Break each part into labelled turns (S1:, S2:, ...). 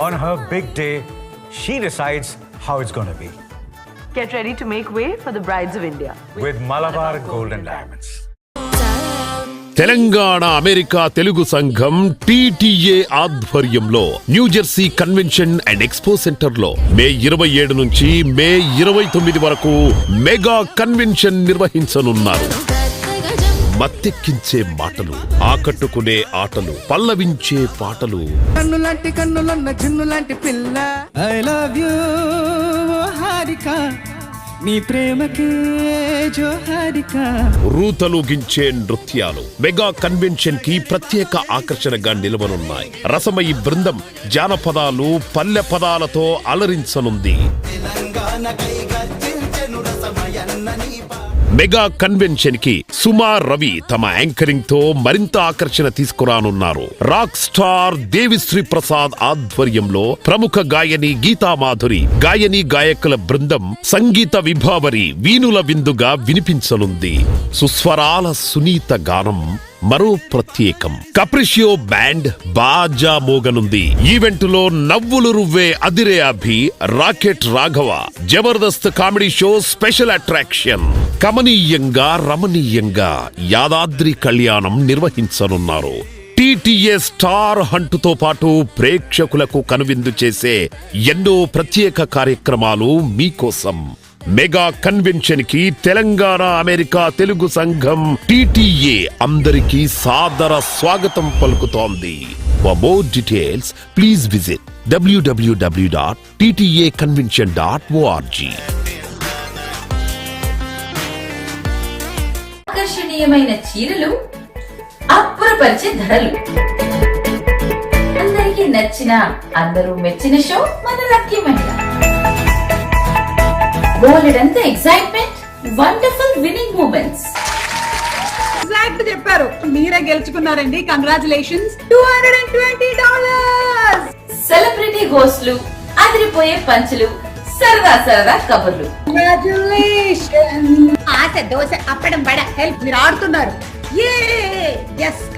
S1: On her big day, she decides how it's going to be.
S2: Get ready to make way for the brides of India.
S1: With Malabar Gold and Diamonds.
S3: Telangana America Telugu సంఘం TTA ఆధ్వర్యంలో New Jersey convention and expo centre లో మే 27 నుంచి మే 29 వరకు mega convention నిర్వహించనున్నారు. మత్తెక్కించే మాటలు, ఆకట్టుకునే ఆటలు, పల్లవించే పాటలు,
S4: కన్నులాంటి కన్నులున్న జున్నులాంటి పిల్ల ఐ లవ్ యూ హారిక నీ ప్రేమకే జోహారిక,
S3: రూతలూగించే నృత్యాలు మెగా కన్వెన్షన్ కి ప్రత్యేక ఆకర్షణగా నిలవనున్నాయి. రసమయి బృందం జానపదాలు, పల్లె పదాలతో అలరించనుంది. మెగా కన్వెన్షన్ కి సుమా రవి తమ యాంకరింగ్ తో మరింత ఆకర్షణ తీసుకురానున్నారు. రాక్ స్టార్ దేవిశ్రీ ప్రసాద్ ఆధ్వర్యంలో ప్రముఖ గాయని గీతామాధురి, గాయని గాయకుల బృందం సంగీత విభావరి వీణుల విందుగా వినిపించనుంది. సుస్వరాల సునీత గానం మరో ప్రత్యేకం. కప్రిషియో బ్యాండ్ బాజా మోగనుంది. ఈవెంట్ లో నవ్వులు రువ్వే అదిరే Abhi, rocket Raghava, Jabardasth comedy show special attraction. కమనీయంగా రమణీయంగా యాదాద్రి కళ్యాణం నిర్వహించనున్నారు. టీటీఏ స్టార్ హంటుతో పాటు ప్రేక్షకులకు కనువిందు చేసే ఎన్నో ప్రత్యేక కార్యక్రమాలు మీకోసం. మెగా కన్వెన్షన్ కి తెలంగాణ అమెరికా తెలుగు సంఘం టీటీఏ అందరికీ సాదర స్వాగతం పలుకుతోంది. For more details, please visit www.ttaconvention.org.
S5: ఆకర్షణీయమైన చీరలు, అప్పురపరిచే ధరలు, అందరికీ నచ్చిన, అందరూ మెచ్చిన షో మన లక్కీ మహిళ. బోలెడంత excitement, wonderful winning moments.
S6: Exact చెప్పారు, మీరే గెలుచుకున్నారండి. కంగ్రాచులేషన్స్, $220.
S5: సెలబ్రిటీ హోస్ట్లు, అదిరిపోయే పంచులు, సరదా సరదా కబుర్లు.
S6: ఆశ దోశ అప్పడం బడ హెల్ప్ మీరు ఆడుతున్నారు.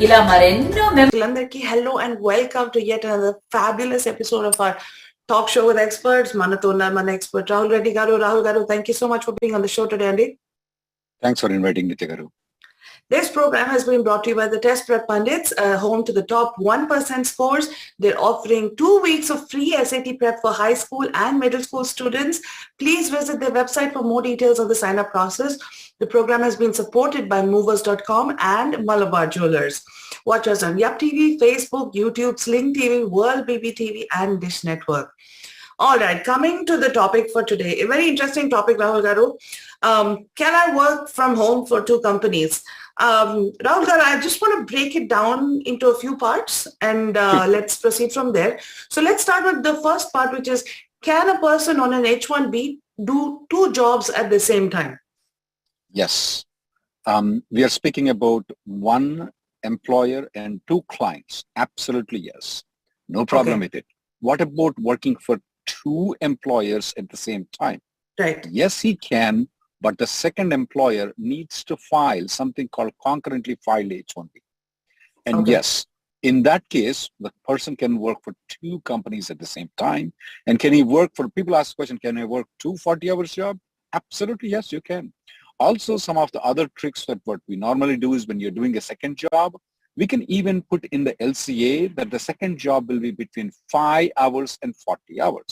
S5: ఇలా మరెన్నో
S2: అందరికీ hello and welcome to yet another fabulous episode of our talk show with experts. Manato unnaru mana expert Rahul Reddy garu. Rahul garu, thank you so much for being on the show today, Andy.
S7: Thanks for inviting Nitya garu.
S2: This program has been brought to you by the Test Prep Pundits, home to the top 1% scores. They're offering 2 weeks of free SAT prep for high school and middle school students. Please visit their website for more details of the sign-up process. The program has been supported by movers.com and Malabar Jewelers. Watch us on Yup TV, Facebook, YouTube, Sling TV, World BBTV and Dish Network. All right, coming to the topic for today. A very interesting topic, Rahul garu. Can I work from home for 2 companies? Rahul garu, I just want to break it down into a few parts and let's proceed from there. So let's start with the first part, which is, can a person on an H-1B do 2 jobs at the same time?
S7: Yes. We are speaking about 1 employer and 2 clients. Absolutely yes. No problem with it. What about working for 2 employers at the same time?
S2: Right.
S7: Yes, he can, but the second employer needs to file something called concurrently filed H-1B. And yes, in that case, the person can work for 2 companies at the same time. And can he work for, people ask the question, can I work 2 40-hour jobs? Absolutely, yes, you can. Also, some of the other tricks that what we normally do is when you're doing a second job, we can even put in the LCA that the second job will be between 5 hours and 40 hours.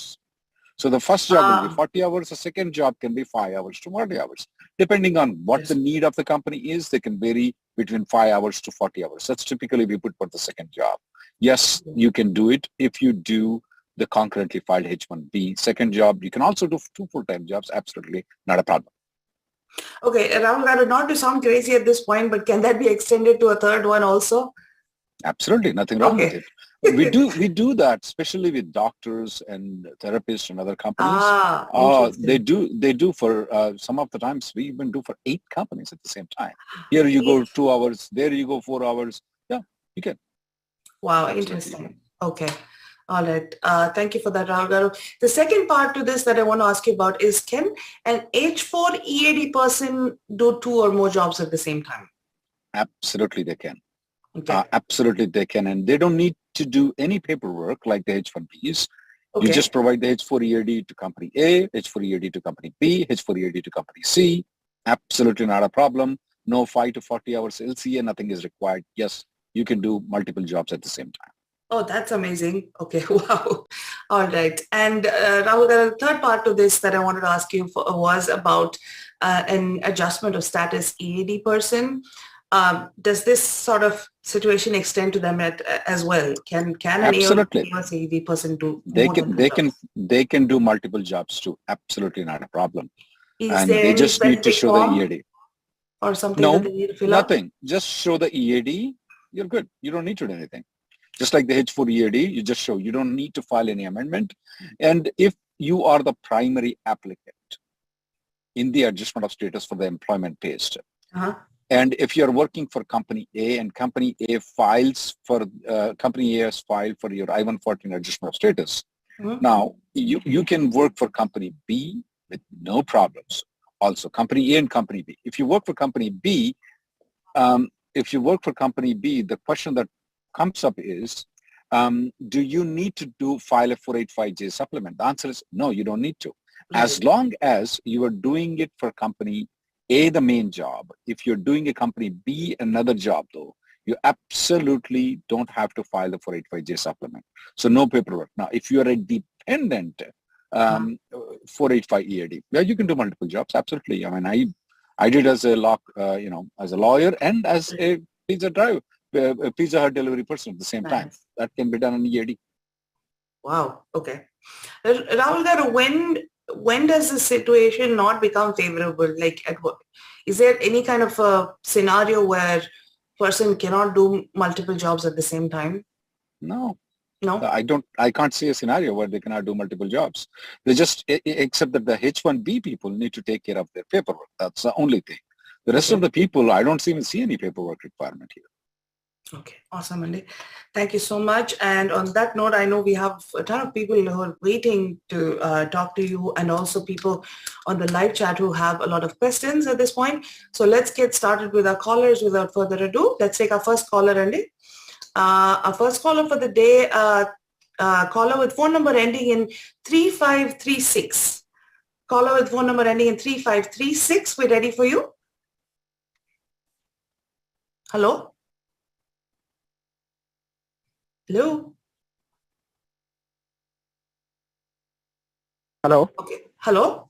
S7: So the first job will be 40 hours, the second job can be 5 hours to 40 hours. Depending on what the need of the company is, they can vary between 5 hours to 40 hours. That's typically we put for the second job. Yes, you can do it if you do the concurrently filed H-1B. Second job, you can also do 2 full-time jobs. Absolutely not a problem.
S2: Okay, Rahul garu, not to sound crazy at this point, but can that be extended to a third one also?
S7: Absolutely, nothing wrong with it. We do that, especially with doctors and therapists and other companies. They do for some of the times we even do for 8 companies at the same time. Here you go 2 hours, there you go 4 hours. Yeah, you can.
S2: Wow, interesting. Okay. All right. Thank you for that, Rahul garu. The second part to this that I want to ask you about is, can an H4 EAD person do 2 or more jobs at the same time?
S7: Absolutely, they can.
S2: Okay.
S7: Absolutely, they can. And they don't need to do any paperwork like the H-1Bs. You just provide the H4 EAD to company A, H4 EAD to company B, H4 EAD to company C. Absolutely not a problem. No 5 to 40 hours LCA, nothing is required. Yes, you can do multiple jobs at the same time.
S2: Oh, that's amazing. Okay, wow. All right. And Rahul, the third part to this that I wanted to ask you was about an adjustment of status EAD person. Does this sort of situation extend to them as well? Can an
S7: Absolutely.
S2: EAD person do
S7: They can do multiple jobs too. Absolutely not a problem.
S2: And
S7: they just need to show the EAD.
S2: Or something that they need to fill out?
S7: Nothing. Just show the EAD. You're good. You don't need to do anything. Just like the H4 EAD, you just show. You don't need to file any amendment. And if you are the primary applicant in the adjustment of status for the employment based, and if you're working for company A and company A files for company A has filed for your I-140 adjustment of status, now you can work for company B with no problems. Also, company A and company B. If you work for company B, the question that comes up is, do you need to file a 485J supplement? The answer is no, you don't need to. Right. As long as you are doing it for company A, the main job. If you're doing a company B, another job though, you absolutely don't have to file the 485J supplement. So no paperwork. Now, if you are a dependent 485 EAD, yeah, you can do multiple jobs. Absolutely. I mean, I did as a as a lawyer and as a Pizza Hut delivery person at the same time. That can be done on EAD. Wow. Okay.
S2: Rahul, when does the situation not become favorable? Like at work, is there any kind of a scenario where person cannot do multiple jobs at the same time?
S7: No. I can't see a scenario where they cannot do multiple jobs. They just, except that the H1B people need to take care of their paperwork. That's the only thing. The rest of the people, I don't even see any paperwork requirement here.
S2: Okay, awesome, Andy. Thank you so much. And on that note, I know we have a ton of people who are waiting to talk to you, and also people on the live chat who have a lot of questions at this point. So let's get started with our callers without further ado. Let's take our first caller, Andy. Our first caller for the day, caller with phone number ending in 3536. Caller with phone number ending in 3536. We're ready for you. Hello? Hello?
S8: Hello?
S2: Okay. Hello?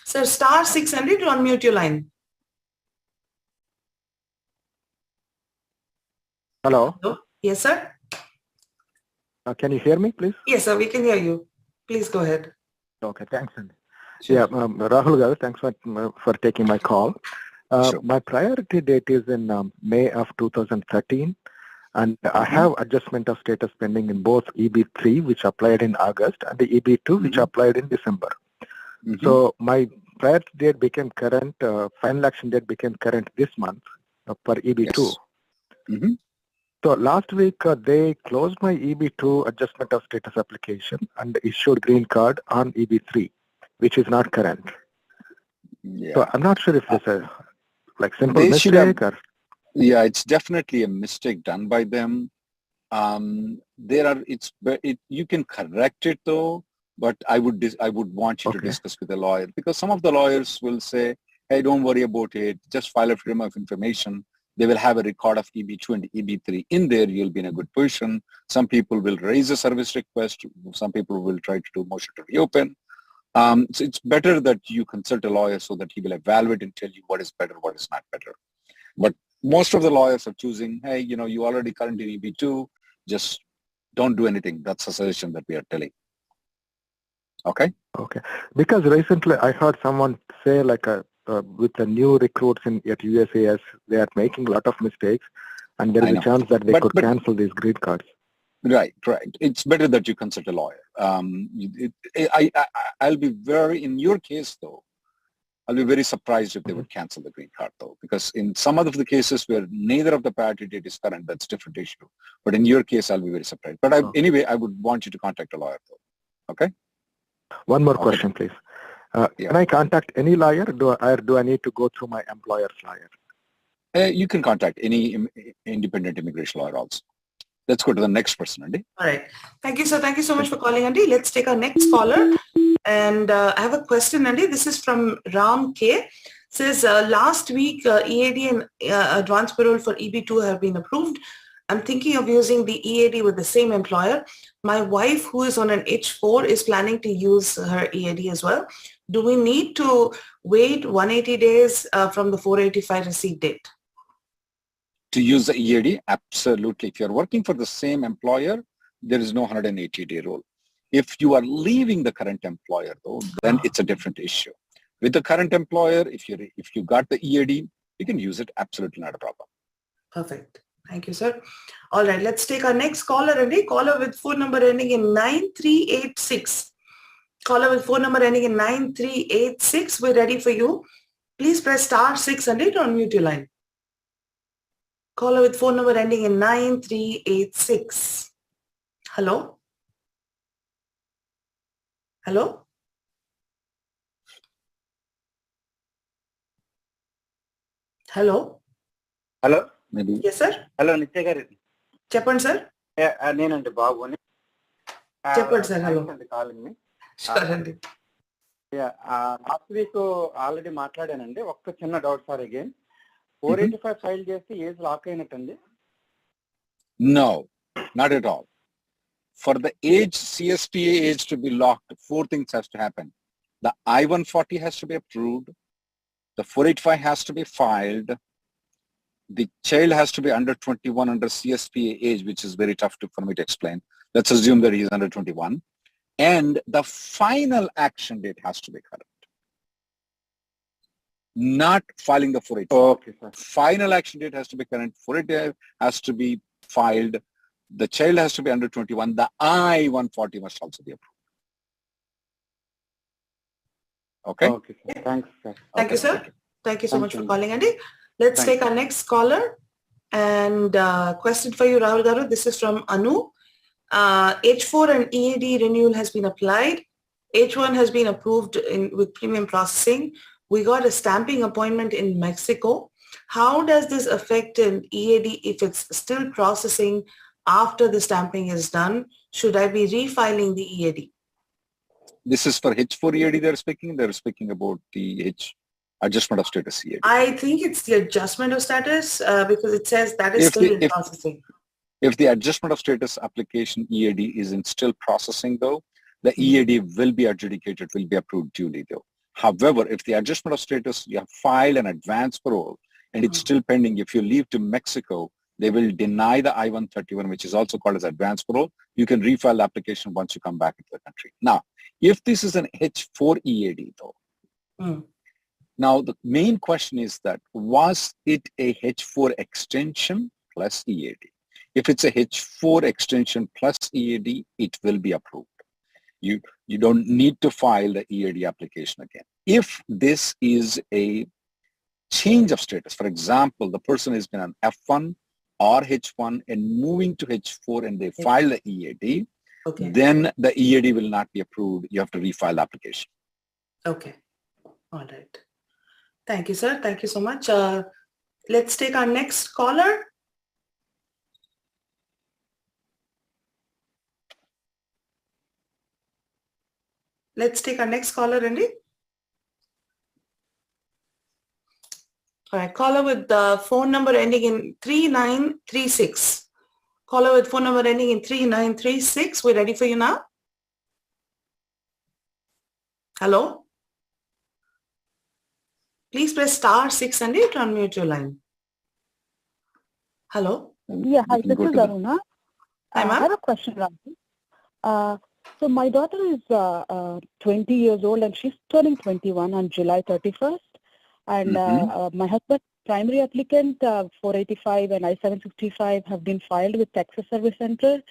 S2: Sir, star 600 to unmute your line.
S8: Hello?
S2: Hello? Yes, sir?
S8: Can you hear me, please?
S2: Yes, sir, we can hear you. Please go ahead.
S8: Okay, thanks. Sure. Yeah, Rahul Garu, thanks for taking my call.
S7: Sure.
S8: My priority date is in May of 2013, and I have adjustment of status pending in both EB3, which applied in August, and the EB2, which applied in December. So my priority date became current, final action date became current this month for EB2.
S7: Yes.
S8: So last week, they closed my EB2 adjustment of status application and issued green card on EB3, which is not current.
S7: Yeah.
S8: So I'm not sure if it's a simple mistake or...
S7: Yeah, it's definitely a mistake done by them. You can correct it though, but I would want you to discuss with a lawyer, because some of the lawyers will say, hey, don't worry about it. Just file a freedom of information. They will have a record of EB2 and EB3 in there. You'll be in a good position. Some people will raise a service request. Some people will try to do motion to reopen. So it's better that you consult a lawyer so that he will evaluate and tell you what is better, what is not better. But most of the lawyers are choosing, hey, you already current in EB2, just don't do anything. That's a suggestion that we are telling. Okay?
S8: Okay. Because recently I heard someone say with the new recruits at USAS, they are making a lot of mistakes, and there is a chance that they could cancel these green cards.
S7: Right. It's better that you consult a lawyer. I'll be in your case though, I'll be very surprised if they would cancel the green card though, because in some of the cases where neither of the priority date is current, that's a different issue. But in your case, I'll be very surprised. But anyway, I would want you to contact a lawyer though. Okay?
S8: One more question, please. Can I contact any lawyer, or do I need to go through my employer's lawyer?
S7: You can contact any independent immigration lawyer also. Let's go to the next person, Andy.
S2: All right. Thank you, sir. Thank you so much for calling, Andy. Let's take our next caller. And I have a question, Andy. This is from Ram K. Says, last week, EAD and advance parole for EB2 have been approved. I'm thinking of using the EAD with the same employer. My wife, who is on an H4, is planning to use her EAD as well. Do we need to wait 180 days from the 485 receipt date?
S7: To use the EAD? Absolutely. If you're working for the same employer, there is no 180-day rule. If you are leaving the current employer, though, then it's a different issue. With the current employer, if you got the EAD, you can use it. Absolutely not a problem.
S2: Perfect. Thank you, sir. All right, let's take our next caller, Andy. Caller with phone number ending in 9386. Caller with phone number ending in 9386. We're ready for you. Please press *6, Andy, to unmute your line. Caller with phone number ending in 9386. Hello? Hello? Hello?
S9: Hello?
S7: Maybe.
S2: Yes, sir.
S9: Hello, Nitya garu.
S2: Cheppan, sir.
S9: Nenandi Babuni.
S2: Cheppan, sir. Hello.
S9: Thanks for calling me.
S2: Sure, Andy.
S9: Last week already మాట్లాడానండి. ఒక్క చిన్న doubt sir again 485 file చేస్తే age lock అయినట్టండి?
S7: No, not at all. For the age, CSTA age to be locked, 4 things has to happen. The I-140 has to be approved. The 485 has to be filed. The child has to be under 21 under CSPA age, which is very tough for me to explain. Let's assume that he is under 21. And the final action date has to be current. Not filing the 485.
S9: Okay, sir.
S7: Final action date has to be current. 485 has to be filed. The child has to be under 21. The I-140 must also be approved. Okay?
S9: Okay, sir. Thanks, sir.
S2: Thank you, sir. Thank you so much for calling, Andy. Let's take our next caller. And question for you, Rahul Garu. This is from Anu. H4 and EAD renewal has been applied. H1 has been approved with premium processing. We got a stamping appointment in Mexico. How does this affect an EAD if it's still processing after the stamping is done? Should I be refiling the EAD?
S7: This is for H4 EAD they're speaking. They're speaking about the adjustment of status EAD.
S2: I think it's the adjustment of status because it says that is still in processing.
S7: If the adjustment of status application EAD is still processing though, the EAD will be adjudicated, will be approved duly though. However, if the adjustment of status, you have filed an advance parole and it's still pending, if you leave to Mexico, they will deny the I-131, which is also called as advance parole. You can refile the application once you come back into the country. Now, if this is an H4 EAD though, now the main question is that, was it a H4 extension plus EAD? If it's a H4 extension plus EAD, it will be approved. You don't need to file the EAD application again. If this is a change of status, for example, the person has been on F1 or H1 and moving to H4 and they file the EAD, then the EAD will not be approved. You have to refile the application.
S2: Okay. All right. Thank you, sir. Thank you so much. Let's take our next caller. Let's take our next caller, Andy. All right, caller with the phone number ending in 3936. Caller with phone number ending in 3936. We're ready for you now. Hello? Please press *6, Andy, to unmute your line. Hello?
S10: Yeah, hi, this is Aruna.
S2: Hi,
S10: I have a question, Ravi. So my daughter is 20 years old and she's turning 21 on July 31st. And my husband's primary applicant, 485 and I-765 have been filed with Texas Service Center.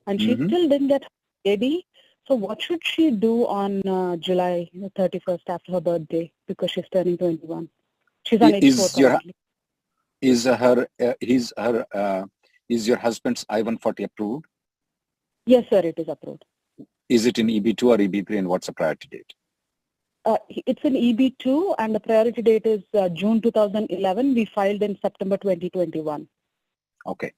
S10: And she still didn't get her EAD. So what should she do on July 31st after her birthday because she's turning 21? She's on H4 currently.
S7: Is your husband's I-140 approved?
S10: Yes, sir, it is approved.
S7: Is it in EB2 or EB3 and what's the priority date?
S10: It's in EB2 and the priority date is June 2011. We filed in September 2021.
S7: Okay.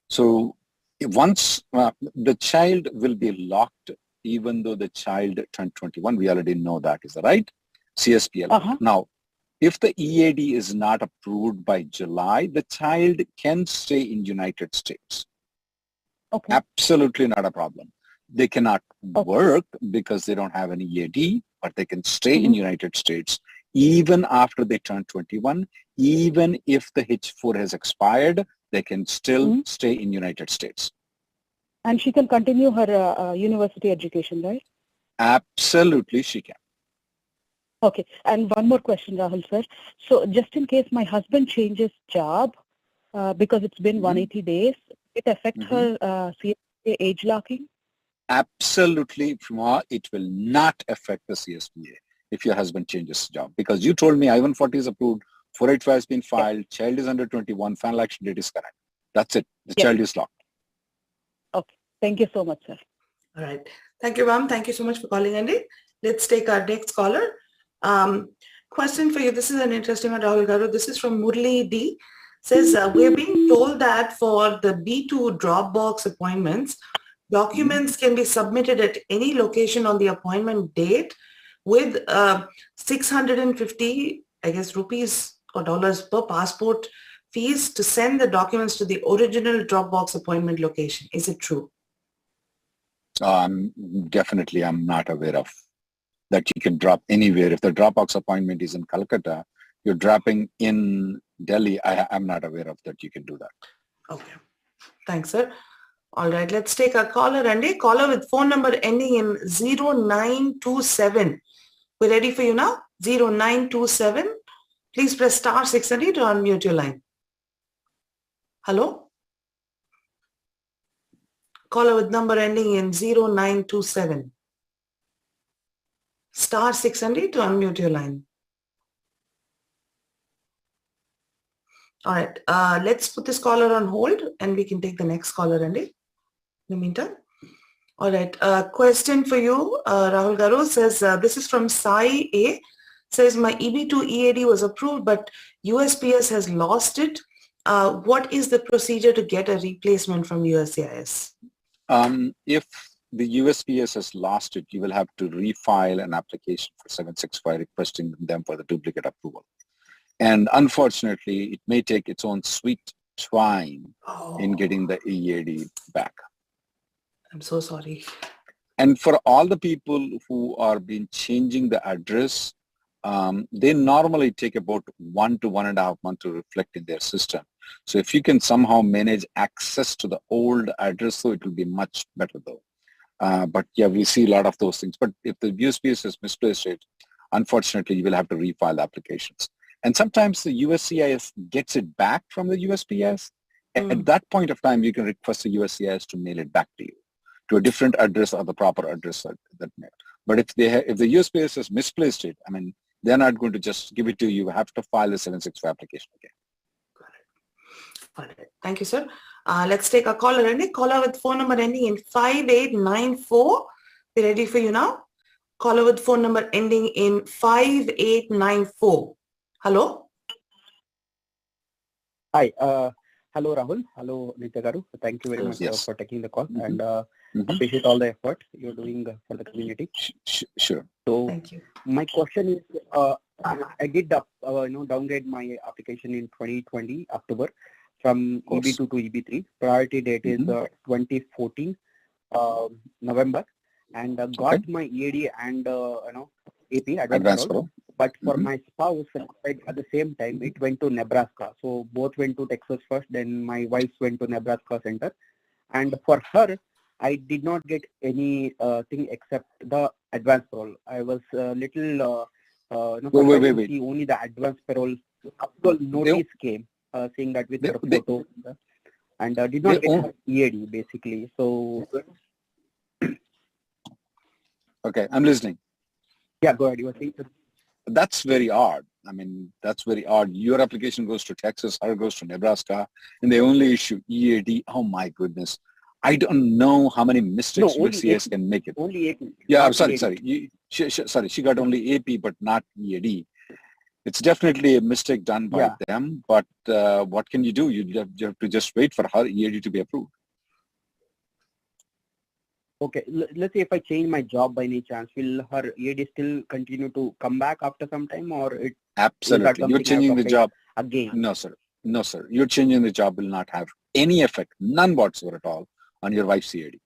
S7: So Once the child will be locked, even though the child turned 21, we already know that, is that right? CSPL. Now, if the EAD is not approved by July, the child can stay in United States.
S10: Okay.
S7: Absolutely not a problem. They cannot work because they don't have any EAD, but they can stay in United States even after they turn 21. Even if the H4 has expired, they can still stay in United States.
S10: And she can continue her university education, right?
S7: Absolutely, she can.
S10: Okay. And one more question, Rahul sir. So just in case my husband changes job, because it's been 180 days, it affect her CSPA age locking?
S7: Absolutely, it will not affect the CSPA if your husband changes job. Because you told me I-140 is approved, 485 has been filed, child is under 21, final action date is correct. That's it. The child is locked.
S10: Okay. Thank you so much, sir.
S2: All right. Thank you, ma'am. Thank you so much for calling, Andy. Let's take our next caller. Question for you. This is an interesting one, Rahul Garu. This is from Murli D. Says, we're being told that for the B2 Dropbox appointments, documents can be submitted at any location on the appointment date with 650, I guess, rupees or dollars per passport fees to send the documents to the original Dropbox appointment location. Is it true?
S7: Definitely, I'm not aware of that you can drop anywhere. If the Dropbox appointment is in Calcutta, you're dropping in Delhi. I'm not aware of that you can do that. Okay. Thanks, sir. All right, let's take a caller, Andy. Caller with phone number ending in 0927. We're ready for you now. 0927. Please press star 600 to unmute your line. Hello? Caller with number ending in 0927. Star 600 to unmute your line. All right, let's put this caller on hold and we can take the next caller, Andy, in the meantime. All right, question for you, Rahul Garu says, this is from Sai A. Says, my EB2 EAD was approved, but USPS has lost it. What is the procedure to get a replacement from USCIS? If the USPS has lost it, you will have to refile an application for 765 requesting them for the duplicate approval. And unfortunately, it may take its own sweet time in getting the EAD back. I'm so sorry. And for all the people who are been changing the address, they normally take about 1 to 1.5 months to reflect in their system. So if you can somehow manage access to the old address, so it will be much better though. But yeah, we see a lot of those things. But if the USPS has misplaced it, unfortunately, you will have to refile the applications. And sometimes the USCIS gets it back from the USPS. At that point of time, you can request the USCIS to mail it back to you, to a different address or the proper address that mail. But if if the USPS has misplaced it, I mean, they're not going to just give it to you. You have to file the 765 application again. Got it. All right. Thank you, sir. Let's take a caller, Andy. Caller with phone number ending in 5894. We're ready for you now. Caller with phone number ending in 5894. Hello?
S9: Hi. Hello, Rahul. Hello, Nitya Garu. Thank you very much for taking the call and appreciate all the effort you're doing for the community. Sure. So, thank you. My question is, I did downgrade my application in 2020 October from EB2 to EB3. Priority date is 2014 November, and got my EAD and AP advanced parole. But for my spouse, at the same time, it went to Nebraska. So both went to Texas first, then my wife went to Nebraska Center. And for her, I did not get any thing except the advanced parole. I was a little, wait. Only the advanced parole notice came saying that with her photo. And did not get her EAD, basically. So... Okay, I'm listening. Yeah, go ahead. You were saying... That's very odd. I mean, that's very odd. Your application goes to Texas, her goes to Nebraska, and they only issue EAD. Oh my goodness. I don't know how many mistakes USCIS can make it. Only AP. Yeah, I'm sorry. She got only AP, but not EAD. It's definitely a mistake done by them, but what can you do? You have to just wait for her EAD to be approved. Okay, let's say if I change my job by any chance, will her EAD still continue to come back after some time, or it?
S7: Absolutely. You're changing the job
S9: again?
S7: No, sir. No, sir. You're changing the job will not have any effect, none whatsoever at all, on your wife's EAD.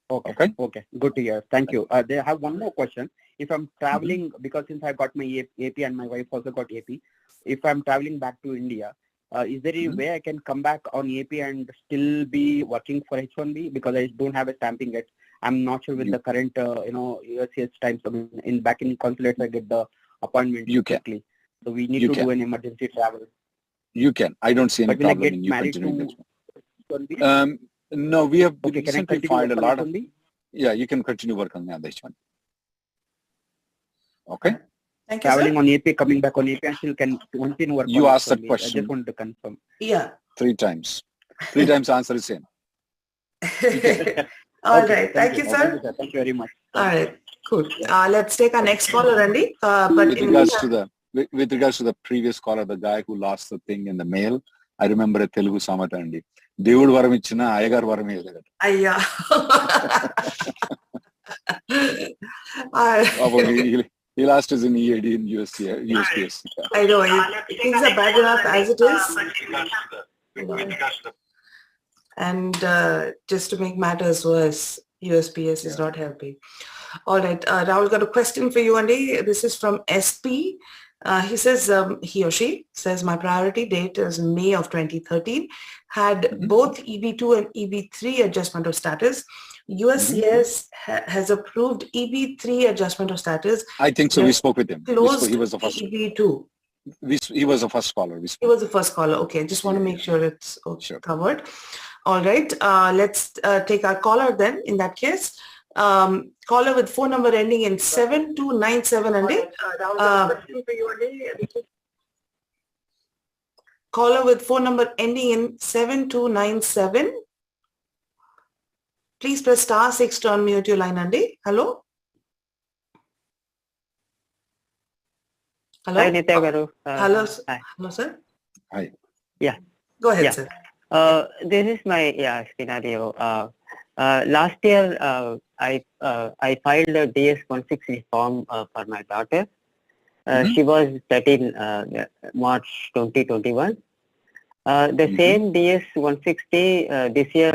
S9: Okay. Good to hear. Thank you. I have one more question. If I'm traveling, because since I got my AP and my wife also got AP, if I'm traveling back to India, is there any way I can come back on AP and still be working for H1B, because I don't have a stamping yet? I'm not sure with the current, USCS times. Back in consulates, I get the appointment quickly. So we need to do an emergency travel.
S7: You can. I don't see any problem in you continuing this. No, we have recently filed a lot of. Yeah, you can continue working on this one. Okay.
S2: Thank you,
S9: traveling
S2: sir.
S9: on AP, coming back on AP, and still can continue work.
S7: You asked that question.
S9: I just wanted to confirm.
S2: Yeah.
S7: 3 times. 3 times answer is same.
S2: All right. Thank you, sir.
S9: Thank you very much.
S2: All right. Cool. Let's take our next caller, Andy.
S7: With regards to the previous caller, the guy who lost the thing in the mail, I remember a Telugu samata Andy. దేవుడు వరం ఇచ్చినా అయ్యగారు వరం ఇవ్వలేదు.
S2: అయ్యా.
S7: He lost his in EAD in USPS.
S2: I know. Things are bad enough as it is. And just to make matters worse, USPS is not helping. All right. Rahul got a question for you, Andy. This is from SP. He says, he or she says, my priority date is May of 2013. Had both EB2 and EB3 adjustment of status. USCS has approved EB3 adjustment of status.
S7: I think so. We spoke with him.
S2: He was the first. EB2.
S7: He was the first caller.
S2: He was the first caller. Okay. I just want to make sure it's covered. All right. Let's take our caller then in that case. Caller with phone number ending in 7297, Andy. Caller with phone number ending in 7297. Please press *6 to unmute your line, Andy. Hello? Hello?
S11: Hi, Nitya Garu.
S2: Hello,
S11: hi.
S2: Hello, sir.
S7: Hi.
S11: Yeah.
S2: Go ahead, sir.
S11: This is my scenario. Last year, I filed a DS-160 form for my daughter. She was 13 March 2021. The same DS-160 this year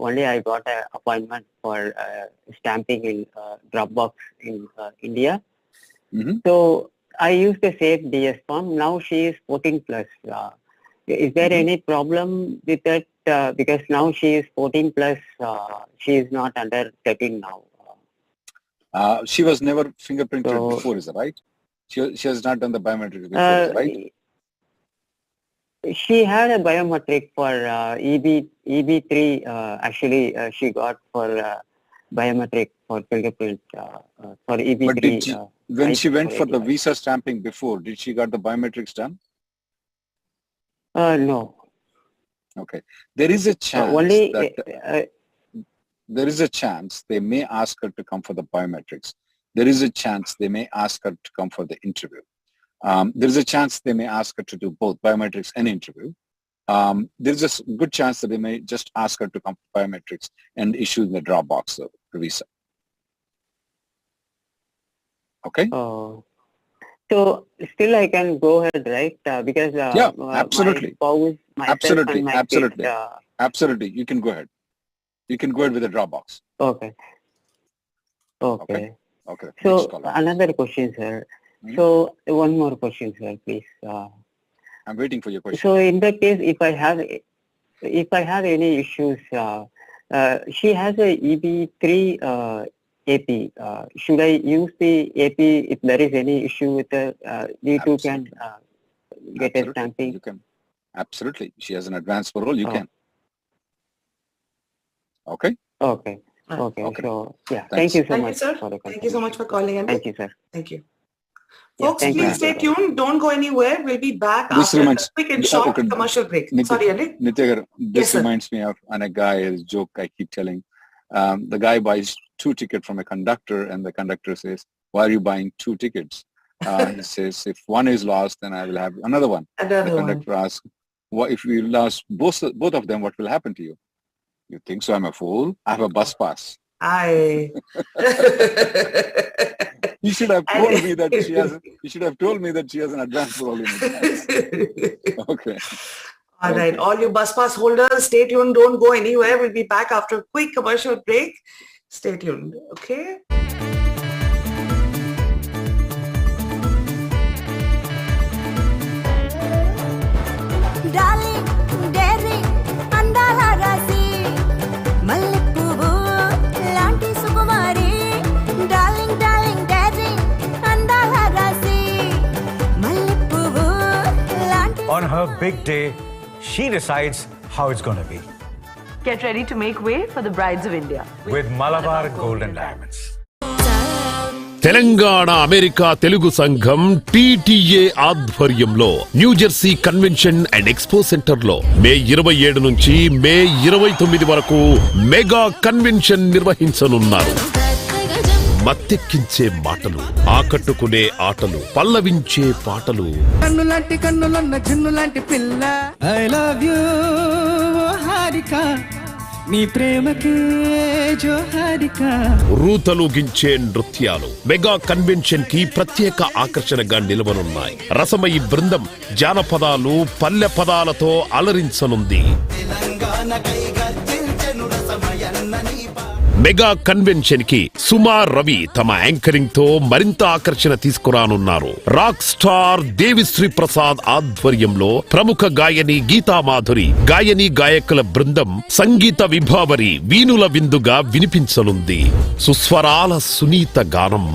S11: only I got an appointment for stamping in Dropbox in India. So I used the same DS form. Now she is 14 plus. Is there any problem with that? Because now she is 14 plus, she is not under 13 now.
S7: She was never fingerprinted before, is that right? She has not done the biometric before, is that right?
S11: She had a biometric for EB3. Actually, she got for biometric for fingerprint for EB3.
S7: But did she, when she went for the visa stamping before, did she got the biometrics done?
S11: No.
S7: Okay. There is a chance there is a chance they may ask her to come for the biometrics. There is a chance they may ask her to come for the interview. There is a chance they may ask her to do both biometrics and interview. There is a good chance that they may just ask her to come for biometrics and issue the Dropbox visa. Okay?
S11: So still I can go ahead, right? Because
S7: absolutely.
S11: My spouse,
S7: absolutely,
S11: my
S7: absolutely,
S11: kids,
S7: absolutely. You can go ahead. You can go ahead with the Dropbox.
S11: Okay. Okay.
S7: Okay.
S11: So another question, sir. So one more question, sir, please.
S7: I'm waiting for your question.
S11: So in that case, if I have any issues, she has a EB3 AP. Should I use the AP if there is any issue with the you two can get a stamping?
S7: You can. Absolutely. She has an advanced parole. You can. Okay.
S11: Okay. Okay. So yeah, thank you so much.
S2: Sir.
S11: For the
S2: thank you so much for calling, Andy.
S11: Thank you, sir.
S2: Thank you. Folks, please stay tuned. Don't go anywhere. We'll be back after a quick and short commercial break. Sorry, Andy.
S7: Nitya, this reminds me of a guy, a joke I keep telling. The guy buys 2 tickets from a conductor and the conductor says, why are you buying 2 tickets? He says, if one is lost, then I will have another one. The conductor asks, if you lost both of them, what will happen to you? You think so? I'm a fool? I have a bus pass. You should have told me that she has. You should have told me that she has an advance parole in advance. Okay.
S2: All right. All you bus pass holders, stay tuned. Don't go anywhere. We'll be back after a quick commercial break. Stay tuned. Okay.
S12: Darling, daring, andala rasi, malippuvu, lanti sukumari. Darling, darling, daring, andala rasi, malippuvu, lanti.
S1: On her big day, she decides how it's going to be.
S13: Get ready to make way for the brides of India.
S1: With Malabar Gold and Diamonds.
S3: Telangana America Telugu సంఘం TTA ఆధ్వర్యంలో New Jersey convention and expo centre లో మే 27 నుంచి మే 29 వరకు mega convention నిర్వహించనున్నారు. మత్తెక్కించే మాటలు, ఆకట్టుకునే ఆటలు, పల్లవించే పాటలు,
S4: కన్నులాంటి కన్నులున్న జిన్నులాంటి పిల్ల ఐ లవ్ యూ హారిక, నీ ప్రేమకి జోహారిక,
S3: రూతలూగించే నృత్యాలు మెగా కన్వెన్షన్ కి ప్రత్యేక ఆకర్షణగా నిలవనున్నాయి. రసమయి బృందం జానపదాలు, పల్లె పదాలతో అలరించనుంది. మెగా కన్వెన్షన్ కి సుమా రవి తమ యాంకరింగ్ తో మరింత ఆకర్షణ తీసుకురానున్నారు. రాక్ స్టార్ దేవిశ్రీ ప్రసాద్ ఆధ్వర్యంలో ప్రముఖ గాయని గీతామాధురి, గాయని గాయకుల బృందం సంగీత విభావరి వీణుల విందుగా వినిపించనుంది. సుస్వరాల సునీత గానం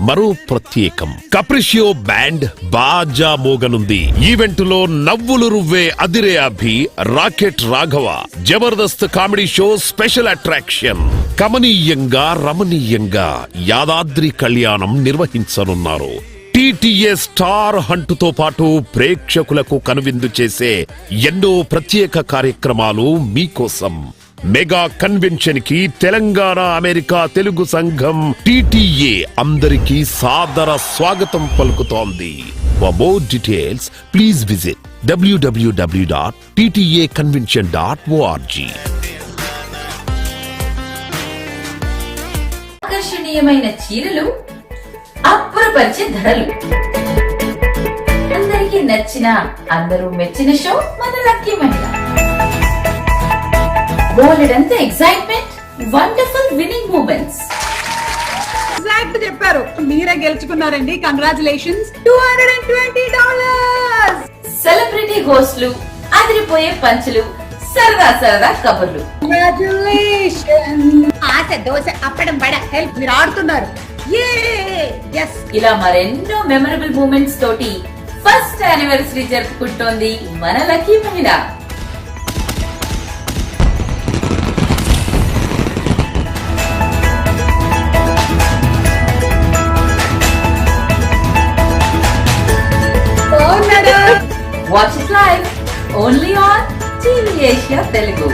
S3: మరో ప్రత్యేకం. కప్రిషియో బ్యాండ్ బాజా మోగనుంది. ఈవెంట్ లో నవ్వులు రువ్వే అదిరే Abhi, rocket Raghava, Jabardasth comedy show special attraction. కమనీయంగా రమణీయంగా యాదాద్రి కళ్యాణం నిర్వహించనున్నారు. టీటీఏ స్టార్ హంటుతో పాటు ప్రేక్షకులకు కనువిందు చేసే ఎన్నో ప్రత్యేక కార్యక్రమాలు మీకోసం. మెగా కన్వెన్షన్ కి తెలంగాణ అమెరికా తెలుగు సంఘం టీటీఏ అందరికీ సాదర స్వాగతం పలుకుతోంది. For more details please visit www.ttaconvention.org.
S5: ఆకర్షణీయమైన చీరలు, అబ్బురపరిచే ధరలు, అందరికీ నచ్చిన, అందరూ మెచ్చిన షో మన లక్కీ మహిళ. బోలెడంత excitement, wonderful winning moments.
S6: Exact చెప్పారు. మీరే గెలుచుకున్నారండి. కంగ్రాచులేషన్స్. $220.
S5: సెలబ్రిటీ హోస్టులు, అదిరిపోయే పంచులు, సరదా సరదా కబుర్లు.
S6: ఆశ దోశ అప్పడం బడ హెల్ప్ మీరు ఆడుతున్నారు.
S5: ఇలా మరెన్నో మెమరబుల్ మూమెంట్స్ తోటి ఫస్ట్ యానివర్సరీ జరుపుకుంటోంది మన లక్కీ మహిళ. Watch it live only on TV Asia Telugu.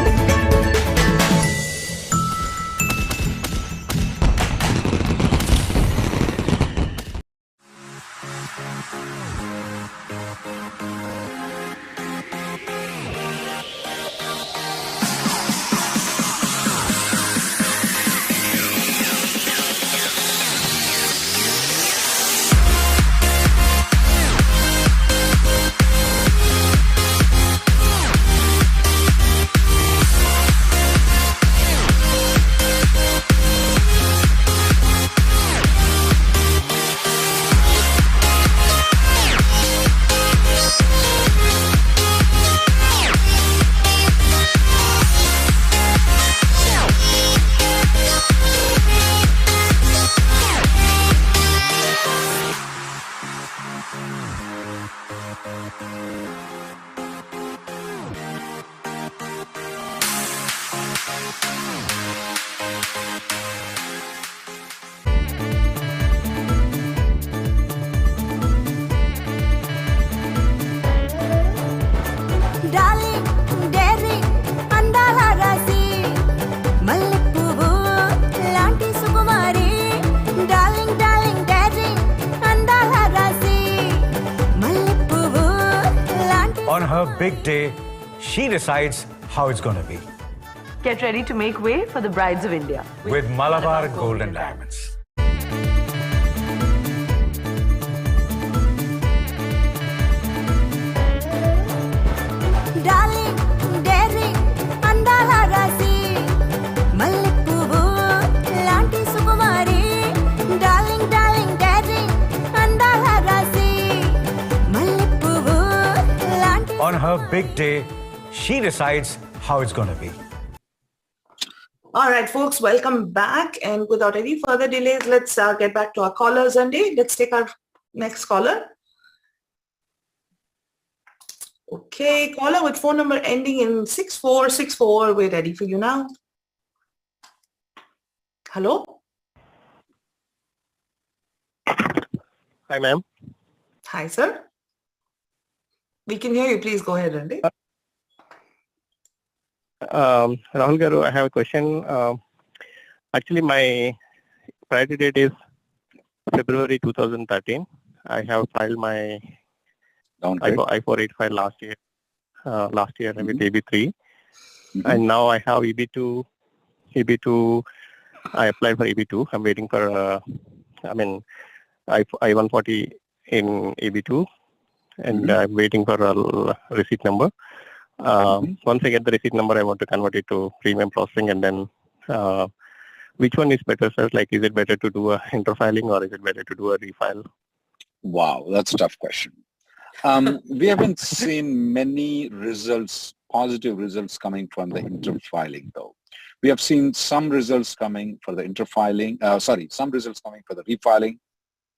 S1: On her big day, she decides how it's going to be.
S13: Get ready to make way for the brides of India.
S1: With Malabar Gold and Diamonds.
S12: Darling, daring, andala rasi, mallipuvu, lanti sukumari. Darling, darling, daring, andala rasi, mallipuvu, lanti.
S1: On her big day, she decides how it's going to be.
S2: All right, folks, welcome back. And without any further delays, let's get back to our callers, Andy. Let's take our next caller. Okay, caller with phone number ending in 6464. We're ready for you now. Hello?
S14: Hi, ma'am.
S2: Hi, sir. We can hear you. Please go ahead, Andy.
S14: Rahul Garu, I have a question. Actually, my priority date is February 2013. I have filed my I-485 last year with EB3. And now I have EB2. I applied for EB2. I'm waiting for, I-140 in EB2. And I'm waiting for a receipt number. Once I get the receipt number, I want to convert it to premium processing, and then which one is better, sir? Like, is it better to do a interfiling or is it better to do a refile?
S7: Wow, that's a tough question. We haven't seen many results, positive results coming from the interfiling though. We have seen some results coming for the interfiling, some results coming for the refiling,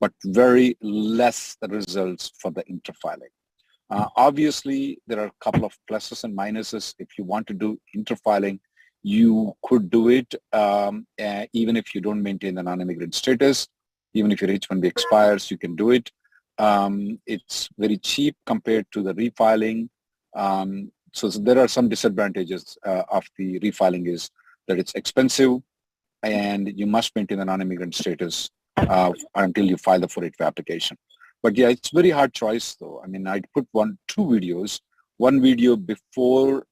S7: but very less the results for the interfiling. Obviously, there are a couple of pluses and minuses. If you want to do interfiling, you could do it even if you don't maintain the non-immigrant status. Even if your H-1B expires, you can do it. It's very cheap compared to the refiling. So there are some disadvantages of the refiling is that it's expensive and you must maintain the non-immigrant status until you file the 485 application. But yeah, it's very hard choice though. I mean, I'd put two videos. One video before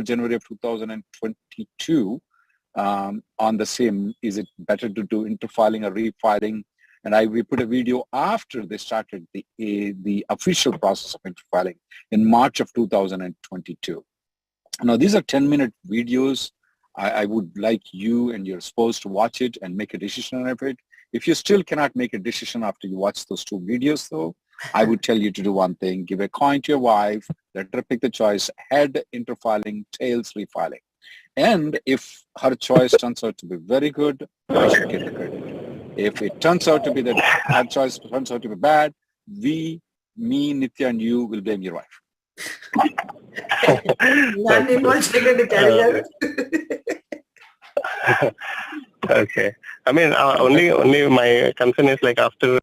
S7: January of 2022 on the same, is it better to do interfiling or refiling? And we put a video after they started the official process of interfiling in March of 2022. Now, these are 10-minute videos. I would like you and your spouse to watch it and make a decision on it. If you still cannot make a decision after you watch those two videos, though, I would tell you to do one thing. Give a coin to your wife, let her pick the choice, head interfiling, tails refiling. And if her choice turns out to be very good, I should get the credit. If it turns out to be that her choice turns out to be bad, me, Nitya, and you will blame your wife.
S14: Okay. I mean, only my concern is like after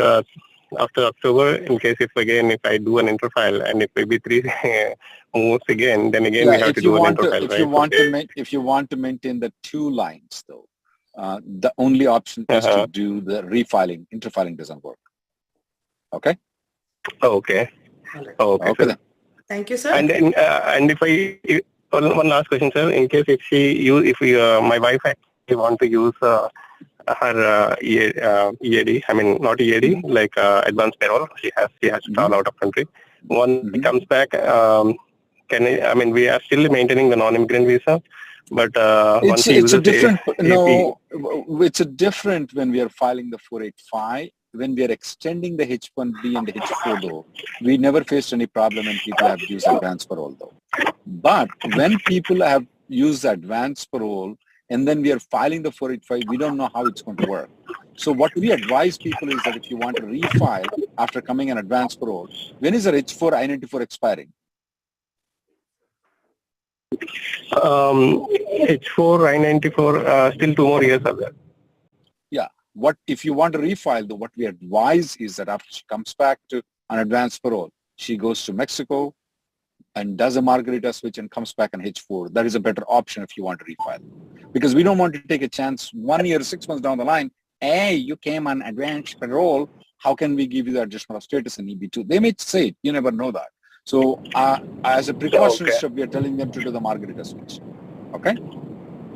S14: October, in case if I do an interfile and if EB3 moves again, then again we have to do an interfile.
S7: If you want to maintain the two lines though, the only option is to do the refiling. Interfiling doesn't work. Okay?
S14: Okay.
S7: Okay then.
S2: Thank you, sir.
S14: And then, one last question, sir. In case my wife actually want to use her EAD, I mean not EAD, like advanced payroll. She has to travel out of country. Once it comes back, we are still maintaining the non-immigrant visa, but once
S7: it's a different. It's a different when we are filing the 485. When we are extending the H-1B and the H-4 though, we never faced any problem when people have used advance parole though. But when people have used advance parole and then we are filing the 485, we don't know how it's going to work. So what we advise people is that if you want to refile after coming an advance parole, when is the H-4 I-94 expiring?
S14: H-4 I-94, still 2 more years are there.
S7: Yeah. What if you want to refile though, what we advise is that after she comes back to an advance parole, she goes to Mexico and does a margarita switch and comes back on H-4. That is a better option if you want to refile. Because we don't want to take a chance 1 year, 6 months down the line, hey, you came on advance parole, how can we give you the adjustment of status in EB2? They may say it, you never know that. So as a precautionary step, we are telling them to do the margarita switch. Okay?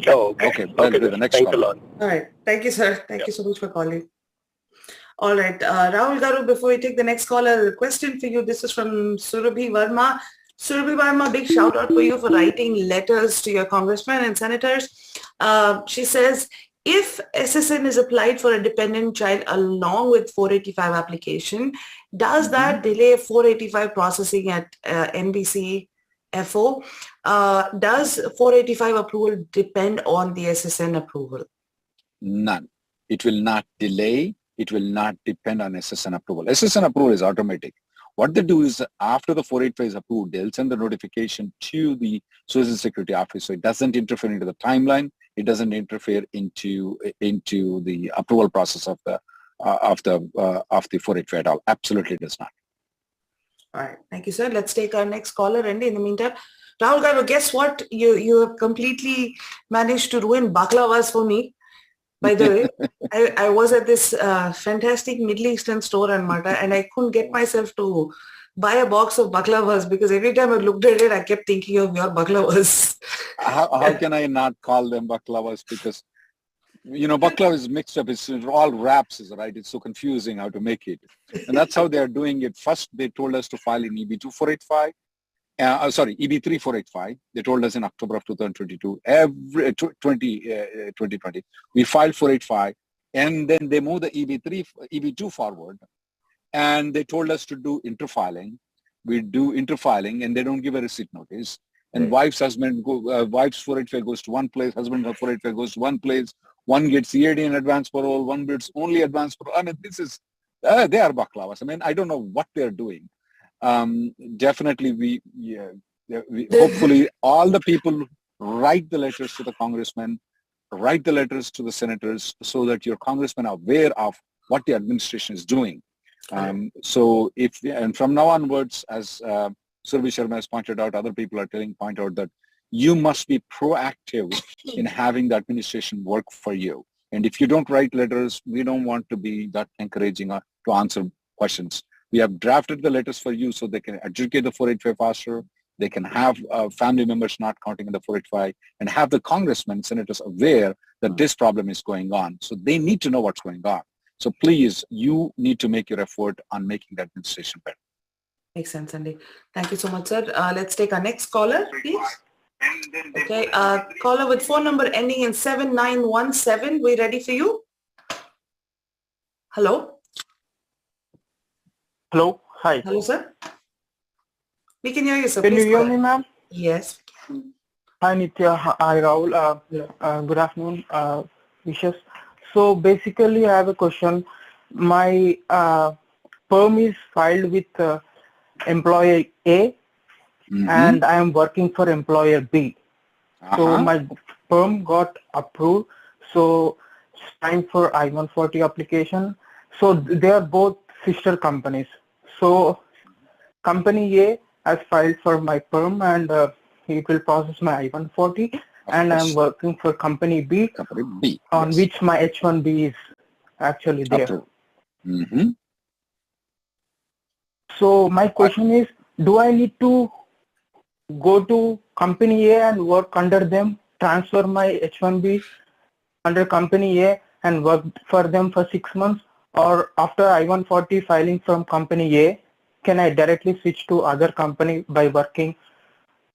S9: Oh, okay.
S7: Okay, let's do the next
S9: Thanks
S7: call.
S9: a lot.
S2: All right. Thank you, sir. Thank you so much for calling. All right. Rahul Garu, before we take the next caller, a question for you. This is from Surabhi Verma. Surabhi Verma, big shout out for you for writing letters to your congressmen and senators. She says, if SSN is applied for a dependent child along with 485 application, does that delay 485 processing at NBC FO? Does 485 approval depend on the SSN approval?
S7: None. It will not delay. It will not depend on SSN approval. SSN approval is automatic. What they do is after the 485 is approved, they'll send the notification to the Social Security Office. So it doesn't interfere into the timeline. It doesn't interfere into the approval process of the 485 at all. Absolutely does not.
S2: All right. Thank you, sir. Let's take our next caller. And in the meantime, Rahul Garu, guess what? You have completely managed to ruin baklavas for me. By the way, I was at this fantastic Middle Eastern store in Malta, and I couldn't get myself to buy a box of baklavas because every time I looked at it, I kept thinking of your baklavas.
S7: How can I not call them baklavas? Because, you know, baklava is mixed up. It's all wraps, right? It's so confusing how to make it. And that's how they're doing it. First, they told us to file in EB 2485. EB 3485. They told us in October of 2022, 2020. We filed 485, and then they moved the EB2 forward, and they told us to do interfiling. We do interfiling, and they don't give a receipt notice. And wife's 485 goes to one place, husband 485 goes to one place. One gets EAD in advance parole, one gets only advance parole. I mean, this is they are baklavas. I mean, I don't know what they're doing. Definitely, we hopefully all the people write the letters to the congressmen, write the letters to the senators, so that your congressmen are aware of what the administration is doing. So and from now onwards, as Surabhi Sharma has pointed out, other people are point out that you must be proactive in having the administration work for you. And if you don't write letters, we don't want to be that encouraging to answer questions. We have drafted the letters for you so they can adjudicate the 485 faster. They can have family members not counting in the 485 and have the congressmen and senators aware that this problem is going on. So they need to know what's going on. So please, you need to make your effort on making the administration better.
S2: Makes sense, Andy. Thank you so much, sir. Let's take our next caller, please. Okay, caller with phone number ending in 7917. We ready for you? Hello?
S15: Hello. Hi.
S2: Hello, sir. We can hear you, sir.
S15: Can you hear me, ma'am?
S2: Yes.
S15: Hi, Nitya. Hi, Rahul. Good afternoon. Wishes. So basically, I have a question. My perm is filed with employer A, and I am working for employer B. So my perm got approved. So it's time for I-140 application. So they are both sister companies. So company A has filed for my perm, and it will process my I-140, and I'm working for company B, on which my H-1B is actually there. So my question is, do I need to go to company A and work under them, transfer my H-1B under company A and work for them for 6 months, or after I-140 filing from company A, can I directly switch to other company by working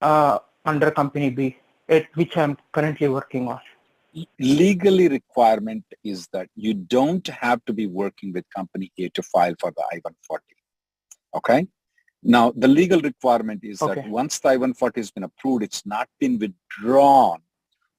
S15: under company B, at which I'm currently working on?
S7: Legally requirement is that you don't have to be working with company A to file for the I-140. Okay? Now, the legal requirement is that once the I-140 has been approved, it's not been withdrawn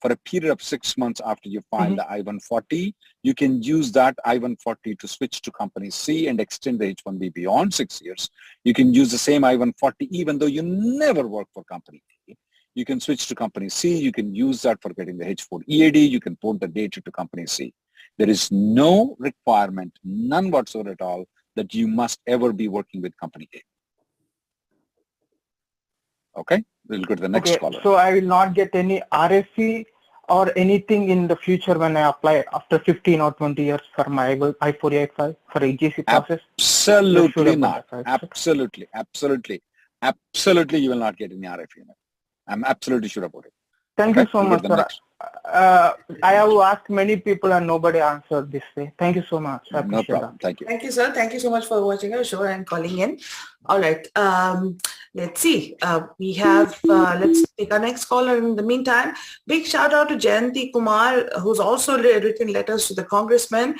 S7: for a period of 6 months after you file the I-140, you can use that I-140 to switch to company C and extend the H-1B beyond 6 years. You can use the same I-140 even though you never work for company A. You can switch to company C. You can use that for getting the H-4 EAD. You can port the data to company C. There is no requirement, none whatsoever at all, that you must ever be working with company A. Okay, we'll go to the next caller.
S15: So I will not get any RFE or anything in the future when I apply after 15 or 20 years for my I-485 for AGC process?
S7: Absolutely not. Absolutely, absolutely, absolutely. You will not get any RFE. I'm absolutely sure about it.
S15: Thank you so much, sir. I have asked many people and nobody answered this way. Thank you so much. I
S7: No
S15: appreciate
S7: problem.
S15: that.
S7: Thank you.
S2: Thank you, sir. Thank you so much for watching our show and calling in. All right. Let's see. We have, let's take our next caller in the meantime. Big shout out to Jayanti Kumar, who's also written letters to the congressman.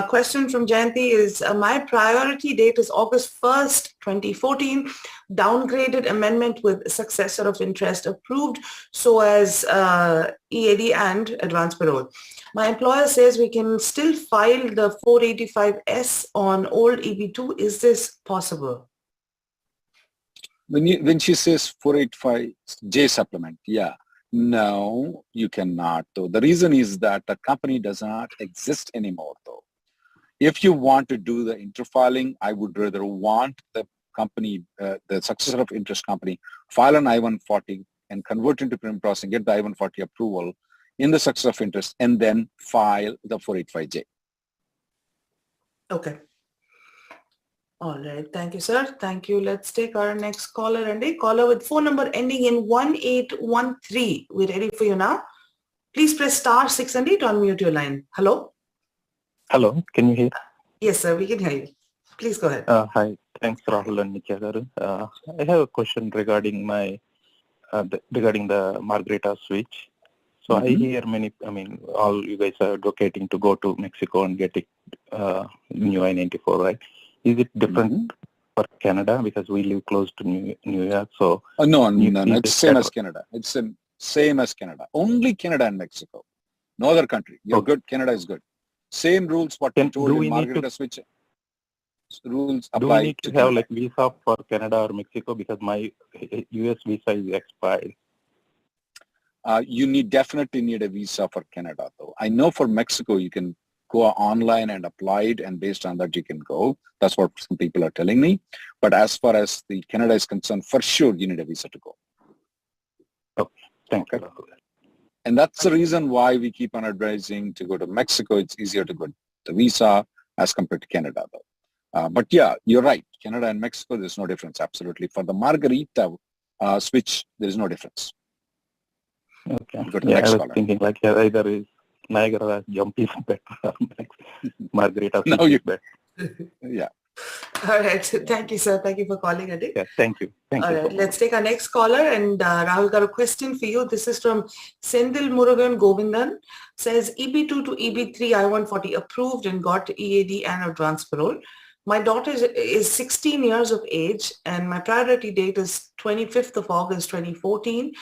S2: Question from Jayanti is, my priority date is August 1st, 2014. Downgraded amendment with successor of interest approved so as EAD and advance parole. My employer says we can still file the 485S on old EB2. Is this possible?
S7: When she says 485J supplement, yeah. No, you cannot though. The reason is that the company does not exist anymore though. If you want to do the interfiling, I would rather want the company, the successor of interest company, file an I-140 and convert into premium processing, get the I-140 approval in the successor of interest, and then file the 485J.
S2: Okay. All right. Thank you, sir. Thank you. Let's take our next caller, and a caller with phone number ending in 1813. We're ready for you now. Please press *6 and 8 to unmute your line. Hello?
S14: Hello, can you hear?
S2: Yes, sir. We can hear you. Please go ahead.
S14: Hi, thanks Rahul and Nitya garu. I have a question regarding my regarding the Margarita switch. So I hear many, all you guys are advocating to go to Mexico and get it new I-94, right? Is it different for Canada because we live close to New York? So
S7: no, it's same as Canada. It's the same as Canada. Only Canada and Mexico. No other country. You're good. Canada is good. Same rules what you told in Margarita switch. Rules apply.
S14: Do we need to have like visa for Canada or Mexico because my US visa is expired?
S7: You definitely need a visa for Canada though. I know for Mexico you can go online and apply it, and based on that you can go. That's what some people are telling me. But as far as the Canada is concerned, for sure you need a visa to go.
S14: Okay, thank you.
S7: And that's the reason why we keep on advising to go to Mexico. It's easier to go the visa as compared to Canada though. But yeah, you're right. Canada and Mexico, there's no difference. Absolutely. For the Margarita switch, there is no difference.
S14: Okay. Yeah, I was thinking like either is Niagara jump is better or Margarita
S7: no, you
S14: better.
S7: Yeah.
S2: All right. Thank you, sir. Thank you for calling, Adi.
S14: Yeah, thank you. Thank
S2: All
S14: you.
S2: right. Let's take our next caller. And Rahul got a question for you. This is from Sendil Murugan Govindan. Says EB2 to EB3 I-140 approved and got EAD and advance parole. My daughter is 16 years of age and my priority date is 25th of August 2014.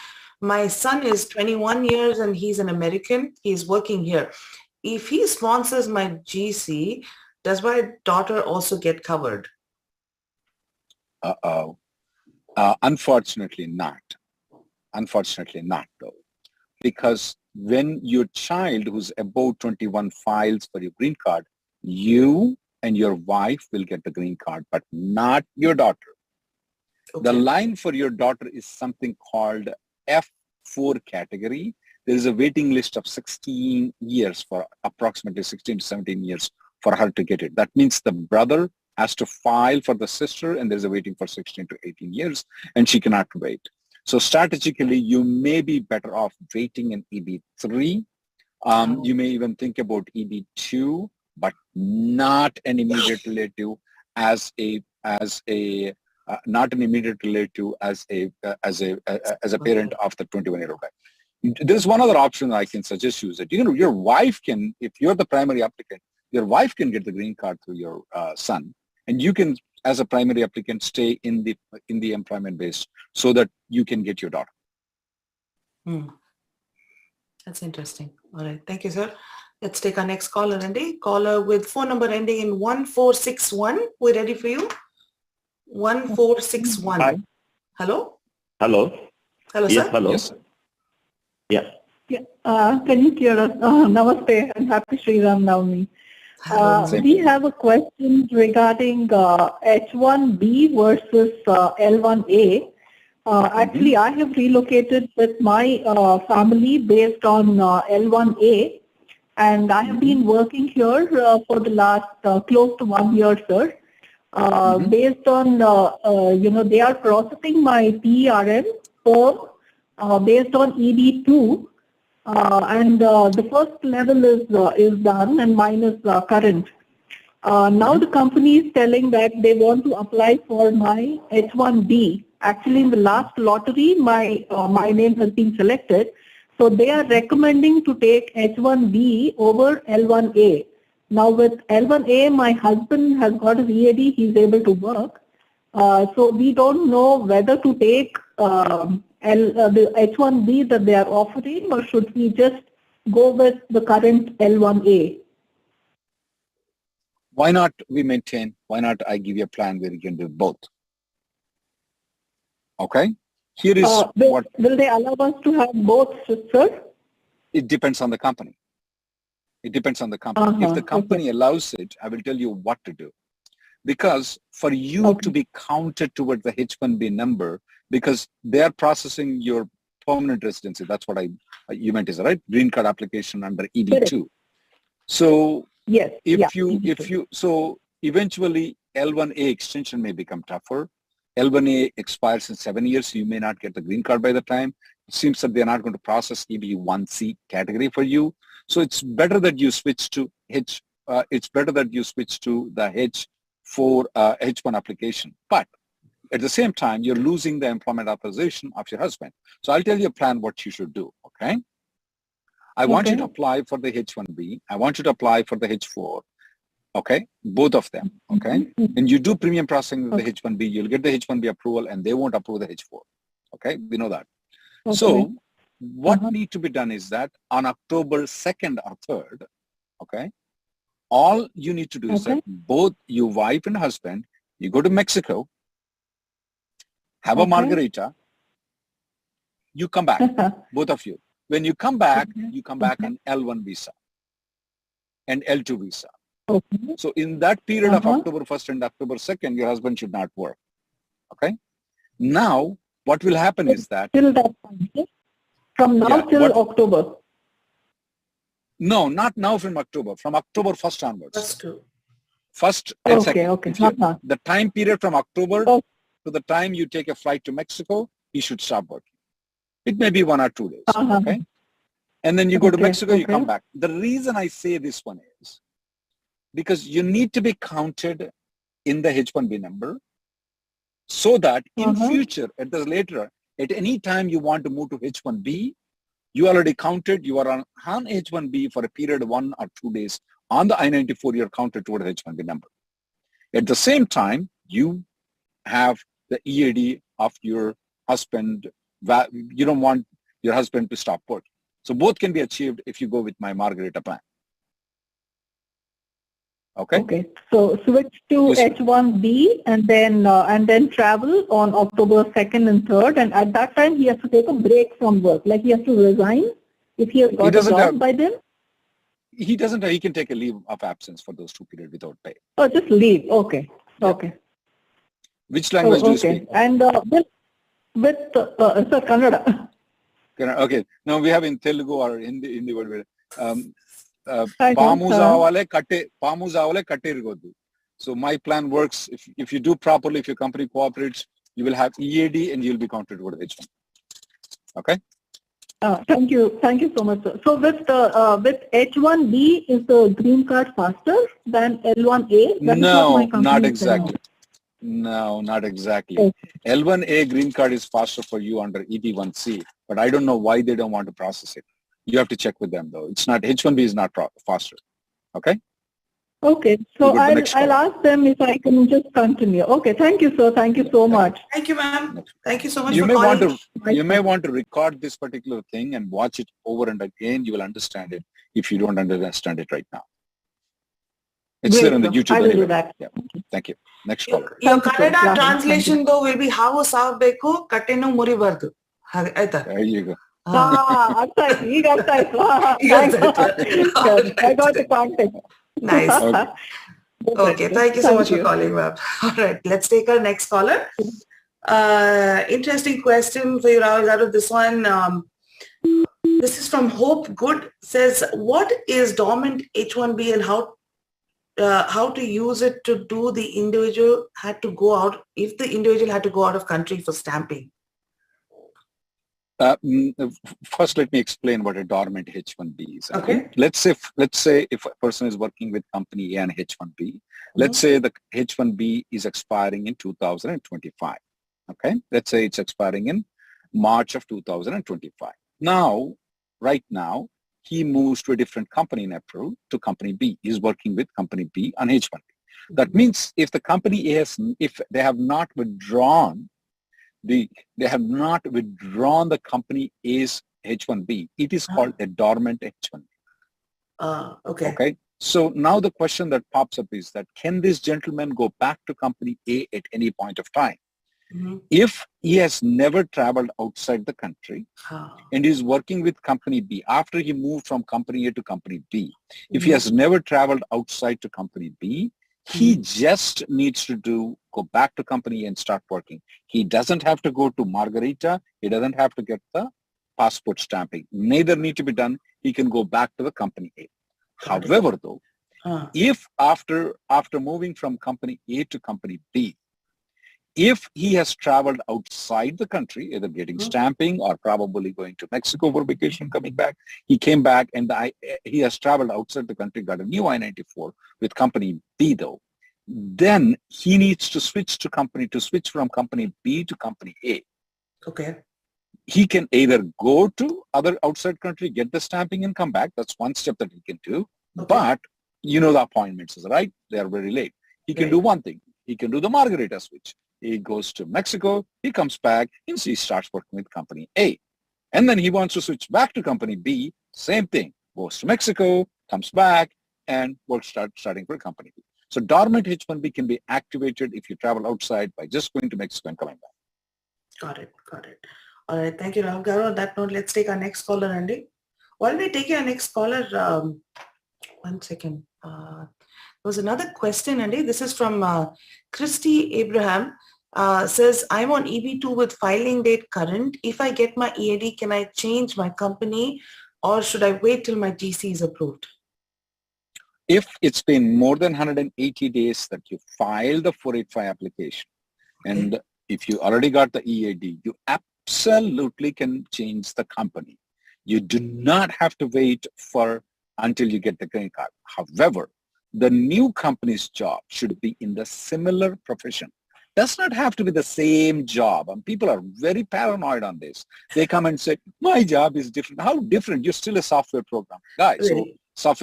S2: My son is 21 years and he's an American. He's working here. If he sponsors my GC, does my daughter also get covered?
S7: Unfortunately not. Unfortunately not though. Because when your child who's above 21 files for your green card, you and your wife will get the green card, but not your daughter. Okay. The line for your daughter is something called F4 category. There is a waiting list of 16 years for approximately 16 to 17 years for her to get it. That means the brother has to file for the sister and there's a waiting for 16 to 18 years and she cannot wait. So strategically, you may be better off waiting in EB3. You may even think about EB2, but not an immediate relative as a not an immediate relative as a parent of the 21-year-old guy. There's one other option I can suggest you that your wife can, if you're the primary applicant, your wife can get the green card through your son, and you can, as a primary applicant, stay in the employment base so that you can get your daughter.
S2: That's interesting. All right, thank you, sir. Let's take our next caller, Andy. Caller with phone number ending in 1461. We're ready for you. 1461.
S16: Hi.
S2: Hello?
S16: Hello.
S2: Hello,
S16: yes,
S2: sir?
S16: Hello. Yes. Yeah.
S10: Can you hear us? Namaste and happy Sri Ram Navami. We have a question regarding H1B versus L1A. Actually, I have relocated with my family based on L1A, and I have been working here for the last close to 1 year, sir. Based on, they are processing my PRM form based on ED2. and the first level is done, and mine is current. Now the company is telling that they want to apply for my H1B. Actually, in the last lottery, my name has been selected. So they are recommending to take H1B over L1A. Now with L1A, my husband has got his EAD, he's able to work. So we don't know whether to take the H1B that they are offering, or should we just go with the current L1A?
S7: Why not we maintain? Why not I give you a plan where you can do both? Okay? Here is
S10: will they allow us to have both, sir?
S7: It depends on the company. It depends on the company. If the company allows it, I will tell you what to do. Because for you to be counted towards the H1B number, because they are processing your permanent residency, that's what you meant, is right? Green card application under EB2. So
S10: yes,
S7: so eventually L1A extension may become tougher. L1A expires in 7 years, so you may not get the green card by the time. It seems that they're not going to process EB1C category for you. So it's better that you switch to the H1 application. But at the same time, you're losing the employment authorization of your husband. So I'll tell you a plan what you should do, okay? I want you to apply for the H1B. I want you to apply for the H4. Okay, both of them. Okay, and you do premium processing with the H1B, you'll get the H1B approval, and they won't approve the H4. Okay, we know that. So what need to be done is that on October 2nd or 3rd, okay, all you need to do is that both your wife and husband, you go to Mexico, have a margarita, you come back, both of you. When you come back on L1 visa and L2 visa. So in that period of October 1st and October 2nd, your husband should not work. Okay. Now, what will happen is that
S10: till that time, from now till October.
S7: No, not now from October. From October 1st onwards. First and second. The time period from October to the time you take a flight to Mexico, he should stop working. It may be 1 or 2 days. Okay. And then you go to Mexico, you come back. The reason I say this one is because you need to be counted in the H1B number so that in future, at any time you want to move to H1B, you already counted, you are on H1B for a period of 1 or 2 days. On the I-94, you're counted toward the H1B number. At the same time, you have the EAD of your husband. You don't want your husband to stop work. So both can be achieved if you go with my Margarita plan. Okay. So switch to H1B and then travel on October 2nd and 3rd. And at that time, he has to take a break from work. Like he has to resign if he has got a job by then. He doesn't. He can take a leave of absence for those 2 periods without pay. Oh, just leave. Okay. Yeah. Okay. Which language do you speak? And with sir, Kannada. Okay. Now we have in Telugu or Hindi word. So my plan works. If you do properly, if your company cooperates, you will have EAD and you'll be counted toward H1. Okay. Thank you so much, sir. So with H1B, is the green card faster than L1A? No, not exactly. No, not exactly. Okay. L1A green card is faster for you under EB1C, but I don't know why they don't want to process it. You have to check with them though. It's not, H1B is not faster. Okay? Okay. So I'll ask them if I can just continue. Okay. Thank you, sir. Thank you so much.
S2: Thank you, ma'am. Thank you so much
S7: you
S2: for
S7: may
S2: calling.
S7: You may want to record this particular thing and watch it over and again. You will understand it if you don't understand it right now. It's there on the YouTube. I will do that. Yeah. Thank you. Next caller.
S2: Your Kannada translation though will be how savbeku kattenu muribardu.
S7: There you go.
S10: I got the context.
S2: Nice. Okay. Thank you so much for calling, ma'am. All right. Let's take our next caller. Interesting question for you, Rahul. Out of this one, this is from Hope Good. Says, what is dormant H1B and how to use it to do the individual had to go out if the individual had to go out of country for stamping?
S7: First, let me explain what a dormant H-1B is.
S2: Okay.
S7: Let's say if a person is working with company A and H-1B, let's say the H-1B is expiring in 2025. Okay. Let's say it's expiring in March of 2025. Now, right now, he moves to a different company in April to company B. He's working with company B on H-1B. That means if the company A if they have not withdrawn the company A's H-1B, it is called a dormant H-1B.
S2: Okay.
S7: Okay. So now the question that pops up is that can this gentleman go back to company A at any point of time? If he has never traveled outside the country and is working with company B after he moved from company A to company B, if he has never traveled outside to company B, he just needs to go back to company A and start working. He doesn't have to go to Margarita. He doesn't have to get the passport stamping. Neither need to be done. He can go back to the company A. However, though, if after moving from company A to company B, if he has traveled outside the country, either getting stamping or probably going to Mexico for vacation, coming back, he came back and he has traveled outside the country, got a new I-94 with company B though, then he needs to switch from company B to company A.
S2: Okay.
S7: He can either go to other outside country, get the stamping and come back. That's one step that he can do. Okay. But you know the appointments, right? They are very late. He can do one thing. He can do the Margarita switch. He goes to Mexico, he comes back, and he starts working with company A. And then he wants to switch back to company B, same thing. Goes to Mexico, comes back, and works starting for company B. So dormant H-1B can be activated if you travel outside by just going to Mexico and coming back.
S2: Got it. All right, thank you, Rahul Garu. On that note, let's take our next caller, Andy. While we take our next caller, one second. There was another question, Andy. This is from Christy Abraham. Says, I'm on EB2 with filing date current. If I get my EAD, can I change my company or should I wait till my GC is approved?
S7: If it's been more than 180 days that you filed the 485 application, and if you already got the EAD, you absolutely can change the company. You do not have to wait until you get the green card. However, the new company's job should be in the similar profession. Does not have to be the same job. And people are very paranoid on this. They come and say, my job is different. How different? You're still a software program guy. Really? So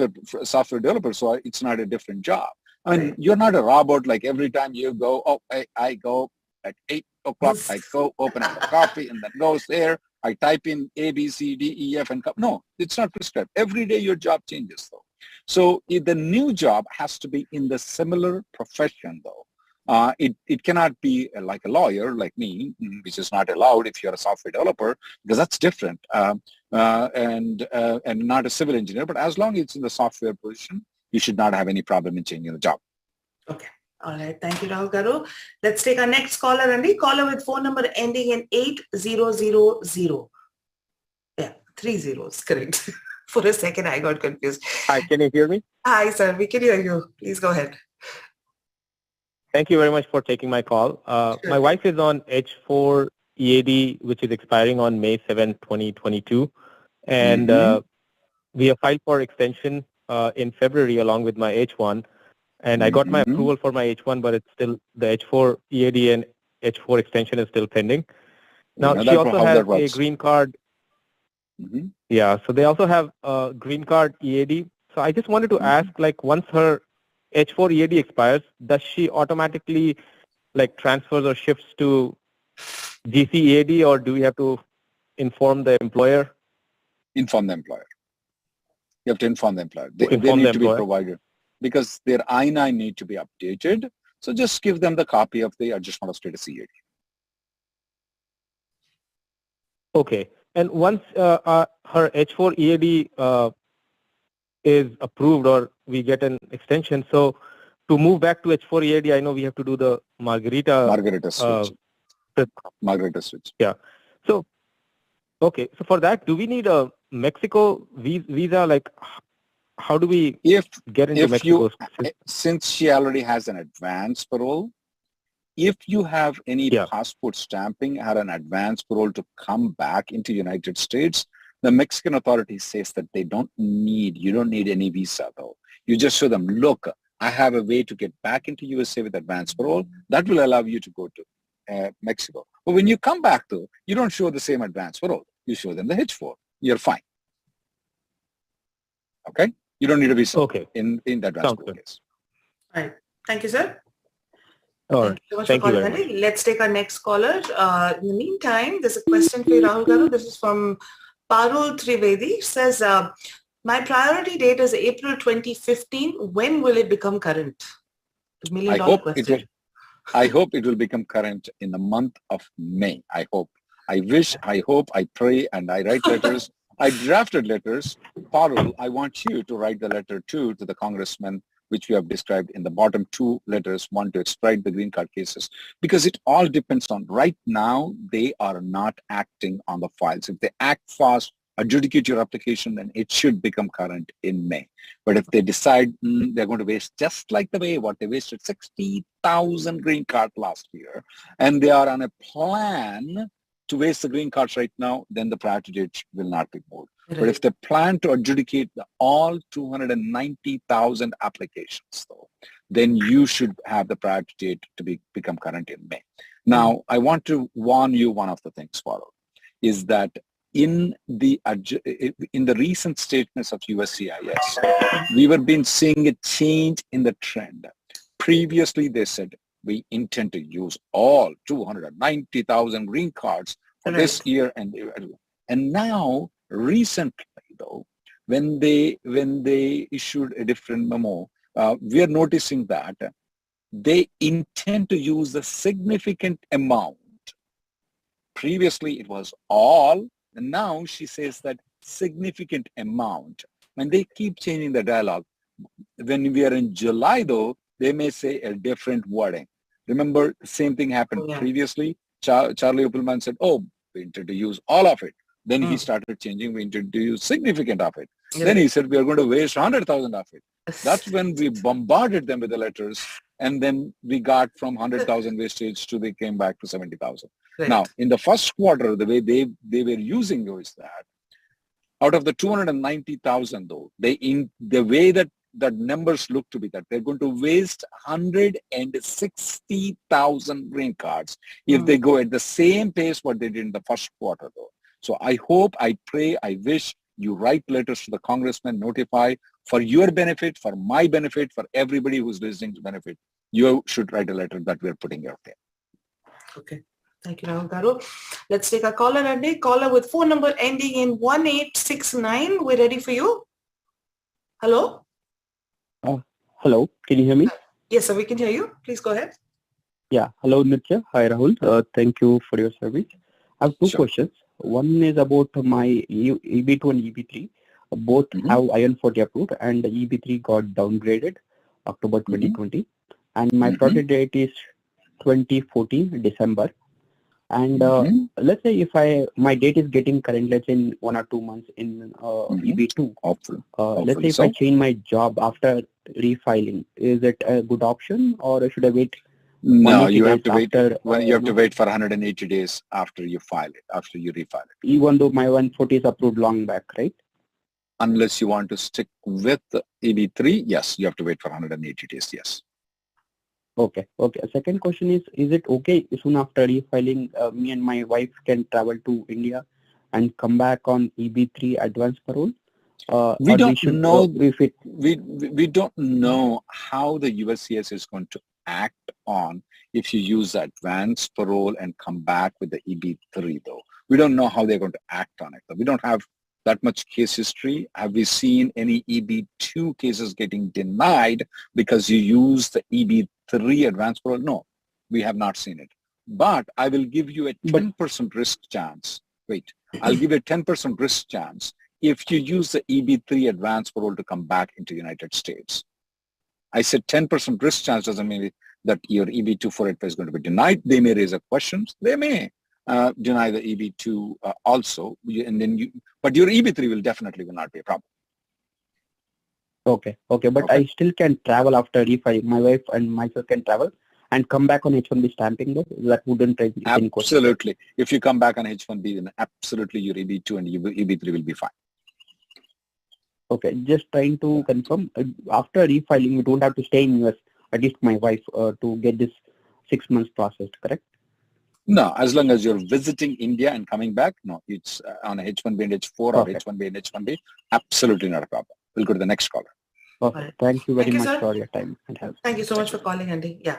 S7: software developer, so it's not a different job. I mean, you're not a robot like every time you go, I go at 8 o'clock, I go open up a coffee and then goes there. I type in A, B, C, D, E, F, and no, it's not prescribed. Every day your job changes though. So the new job has to be in the similar profession though. It cannot be like a lawyer like me, which is not allowed if you're a software developer, because that's different, and not a civil engineer. But as long as it's in the software position, you should not have any problem in changing the job.
S2: Okay. All right. Thank you, Rahul Garu. Let's take our next caller, Andy. Caller with phone number ending in 8000. Yeah, 3 zeros. Correct. For a second, I got confused.
S14: Hi, can you hear me?
S2: Hi, sir. We can hear you. Please go ahead.
S14: Thank you very much for taking my call.
S2: Sure.
S14: My wife is on H4 EAD, which is expiring on May 7, 2022. And we have filed for extension in February along with my H1. And I got my approval for my H1, but it's still the H4 EAD and H4 extension is still pending. Now, she also has a green card. Yeah, so they also have a green card EAD. So I just wanted to ask, like, once her H4 EAD expires, does she automatically like transfers or shifts to GC EAD, or do we have to inform the employer?
S7: Inform the employer. You have to inform the employer. They need to be provided because their I-9 need to be updated. So just give them the copy of the adjustment of status EAD.
S14: Okay. And once her H4 EAD is approved or we get an extension, so to move back to H4 EAD, I know we have to do the Margarita
S7: switch. Margarita switch.
S14: Yeah. So, okay. So for that, do we need a Mexico visa? Like, how do we get into Mexico?
S7: Since she already has an advance parole, if you have any passport stamping or an advance parole to come back into United States, the Mexican authority says that you don't need any visa though. You just show them, look, I have a way to get back into USA with advance parole. That will allow you to go to Mexico. But when you come back though, you don't show the same advance parole. You show them the H-4. You're fine. Okay? You don't need a visa in the advance parole case.
S2: All right. Thank you, sir.
S14: All right.
S2: Thank you very much. Let's take our next caller. In the meantime, there's a question for you, Rahul Garu. This is from Parul Trivedi. It says, my priority date is April 2015. When will it become current?
S7: I hope it will become current in the month of May. I hope. I wish, I hope, I pray, and I write letters. I drafted letters. Parul, I want you to write the letter too to the congressman, which we have described in the bottom two letters, one to expedite the green card cases, because it all depends on, right now, they are not acting on the files. If they act fast, adjudicate your application, then it should become current in May. But if they decide they're going to waste just like the way what they wasted 60,000 green cards last year, and they are on a plan to waste the green cards right now, then the priority date will not be moved. Right. But if they plan to adjudicate all 290,000 applications, though, then you should have the priority date to become current in May. Now, I want to warn you one of the things, Parul, is that in the recent statements of USCIS, we were been seeing a change in the trend. Previously, they said, we intend to use all 290,000 green cards for this year. And now, recently, though, when they issued a different memo, we are noticing that they intend to use a significant amount. Previously, it was all, and now she says that significant amount. And they keep changing the dialogue. When we are in July, though, they may say a different wording. Remember, the same thing happened previously. Charlie Uppelman said, oh, we intend to use all of it. Then he started changing, we intend to use significant of it. Then he said, we are going to waste 100,000 of it. That's when we bombarded them with the letters. And then we got from 100,000 wastage to they came back to 70,000. Right. Now, in the first quarter, the way they were using is that out of the 290,000, though, the way that numbers look to be that they're going to waste 160,000 green cards if they go at the same pace what they did in the first quarter, though. So I hope, I pray, I wish you write letters to the congressman, notify for your benefit, for my benefit, for everybody who's listening to benefit. You should write a letter that we're putting out there.
S2: Okay. Thank you, Rahul Garu. Let's take a caller, Andy. Caller with phone number ending in 1869. We're ready for you. Hello?
S9: Hello, can you hear me?
S2: Yes, sir, we can hear you. Please go ahead.
S9: Yeah, hello Nitya. Hi Rahul. Thank you for your service. I have two questions. One is about my EB2 and EB3. Both have IN-40 approved and the EB3 got downgraded October 2020. And my priority date is 2014 December. And let's say if my date is getting current, let's say in 1 or 2 months in EB2. Let's say if I change my job after refiling, is it a good option or should I wait?
S7: No, you have to wait. You have to wait for 180 days after you file it, after you refile it.
S9: Even though my 140 is approved long back, right?
S7: Unless you want to stick with the EB3, yes, you have to wait for 180 days, yes.
S9: Okay. Second question is it okay soon after refiling, me and my wife can travel to India and come back on EB3 advance parole?
S7: We don't know if it. We don't know how the USCIS is going to act on if you use advance parole and come back with the EB3 though. We don't know how they're going to act on it. We don't have that much case history. Have we seen any EB2 cases getting denied because you use the EB3 advance parole? No, we have not seen it. But I will give you a 10% risk chance. Wait, I'll give you a 10% risk chance if you use the EB3 advance parole to come back into the United States. I said 10% risk chance doesn't mean that your EB2 485 is going to be denied. They may raise questions. They may deny the EB2 also, and then but your EB3 will not be a problem.
S9: Okay, but I still can travel after refiling. My wife and myself can travel and come back on H1B stamping, though? That wouldn't raise any question.
S7: Absolutely. If you come back on H1B, then absolutely your EB2 and EB3 will be fine.
S9: Okay, just trying to confirm. After refiling, we don't have to stay in US, at least my wife, to get this 6 months processed, correct?
S7: No, as long as you're visiting India and coming back, no, it's on a H1B and H4 or H1B and H1B, absolutely not a problem. We'll go to the next caller.
S9: Okay, thank you very much for your time and help.
S2: Thank you so much for calling, Andy. Yeah.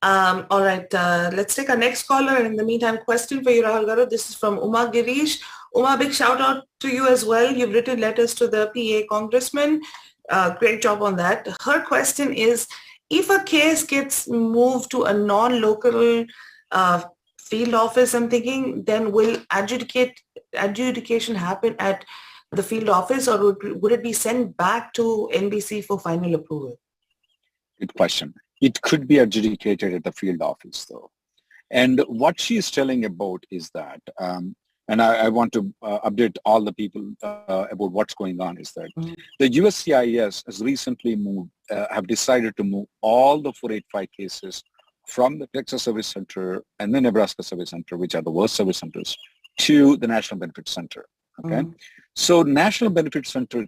S2: All right, let's take our next caller. And in the meantime, question for you, Rahul Garu. This is from Uma Girish. Uma, big shout out to you as well. You've written letters to the PA congressman. Great job on that. Her question is, if a case gets moved to a non-local field office, I'm thinking, then will adjudication happen at the field office, or would it be sent back to NBC for final approval?
S7: Good question. It could be adjudicated at the field office, though. And what she is telling about is that, and I want to update all the people about what's going on, is that the USCIS has recently have decided to move all the 485 cases from the Texas Service Center and the Nebraska Service Center, which are the worst service centers, to the National Benefit Center. Okay. So National Benefit Center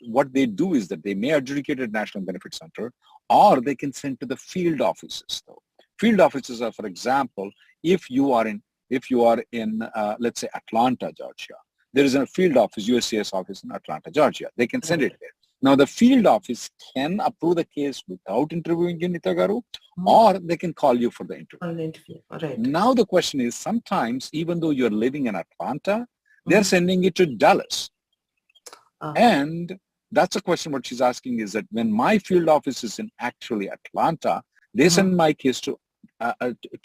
S7: what they do is that they may adjudicate at National Benefit Center, or they can send to the field offices, though. Field offices are, for example, if you are in, let's say, Atlanta, Georgia, there is a field office, USCIS office in Atlanta, Georgia. They can send it there. Now, the field office can approve the case without interviewing you, Nitya Garu, or they can call you for the interview.
S2: All right.
S7: Now, the question is, sometimes, even though you're living in Atlanta, they're sending it to Dallas. And that's a question what she's asking, is that when my field office is in actually Atlanta, they send my case to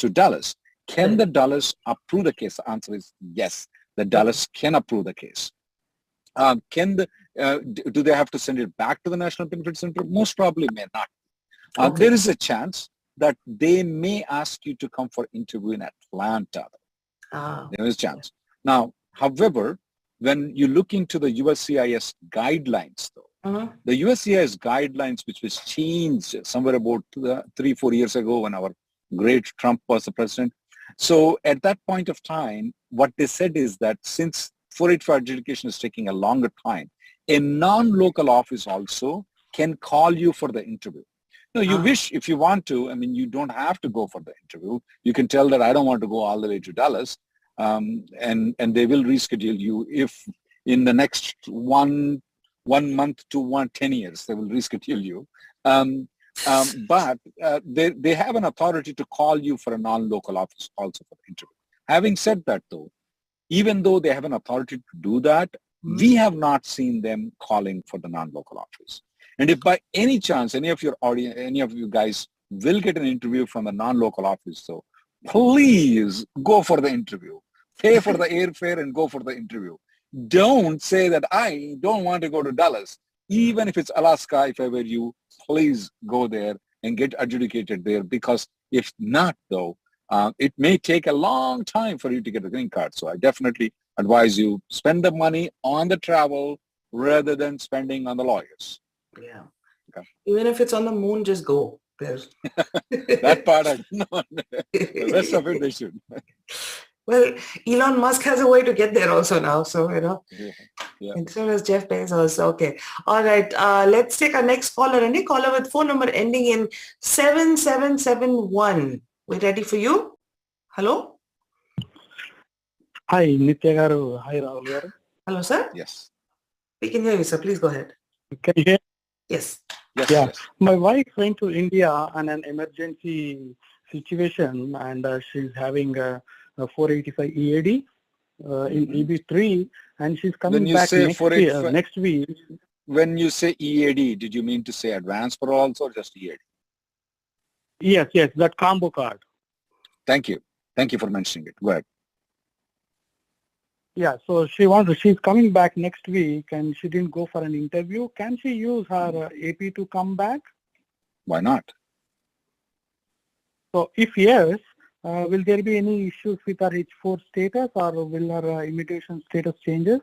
S7: Dallas. Can the Dallas approve the case? The answer is yes. The Dallas can approve the case. Do they have to send it back to the National Benefit Center? Most probably may not. There is a chance that they may ask you to come for interview in Atlanta. There is a chance. Now, however, when you look into the USCIS guidelines, though, the USCIS guidelines, which was changed somewhere about 3-4 years ago when our great Trump was the president. So at that point of time, what they said is that since 485 adjudication is taking a longer time, a non-local office also can call you for the interview. No, you wish, if you want to, I mean, you don't have to go for the interview. You can tell that I don't want to go all the way to Dallas, and they will reschedule you if in the next one month to 10 years, they will reschedule you. But they have an authority to call you for a non-local office also for the interview. Having said that, though, even though they have an authority to do that, we have not seen them calling for the non-local office. And if by any chance any of your audience, any of you guys will get an interview from a non-local office, so please go for the interview. Pay for the airfare and go for the interview. Don't say that I don't want to go to Dallas. Even if it's Alaska, if I were you, please go there and get adjudicated there, because if not, though, it may take a long time for you to get a green card. So I definitely advise you spend the money on the travel rather than spending on the lawyers.
S2: Yeah. Okay. Even if it's on the moon, just go there.
S7: That part I don't know. The rest of it they should.
S2: Well, Elon Musk has a way to get there also now. So, you know,
S7: and
S2: so does Jeff Bezos. Okay. All right. Let's take our next caller. Any caller with phone number ending in 7771. We're ready for you. Hello?
S15: Hi, Nitya Garu. Hi, Rahul Garu.
S2: Hello, sir.
S7: Yes.
S2: We can hear you, sir. Please go ahead.
S15: Can you hear?
S2: Yes.
S15: Yes. My wife went to India on an emergency situation, and she's having a 485 EAD in EB3, and she's coming back next week.
S7: When you say EAD, did you mean to say advanced paroles or just EAD?
S15: Yes, that combo card.
S7: Thank you. Thank you for mentioning it. Go ahead.
S15: Yeah, so she's coming back next week, and she didn't go for an interview. Can she use her AP to come back?
S7: Why not?
S15: So if yes, will there be any issues with her H4 status, or will her immigration status changes?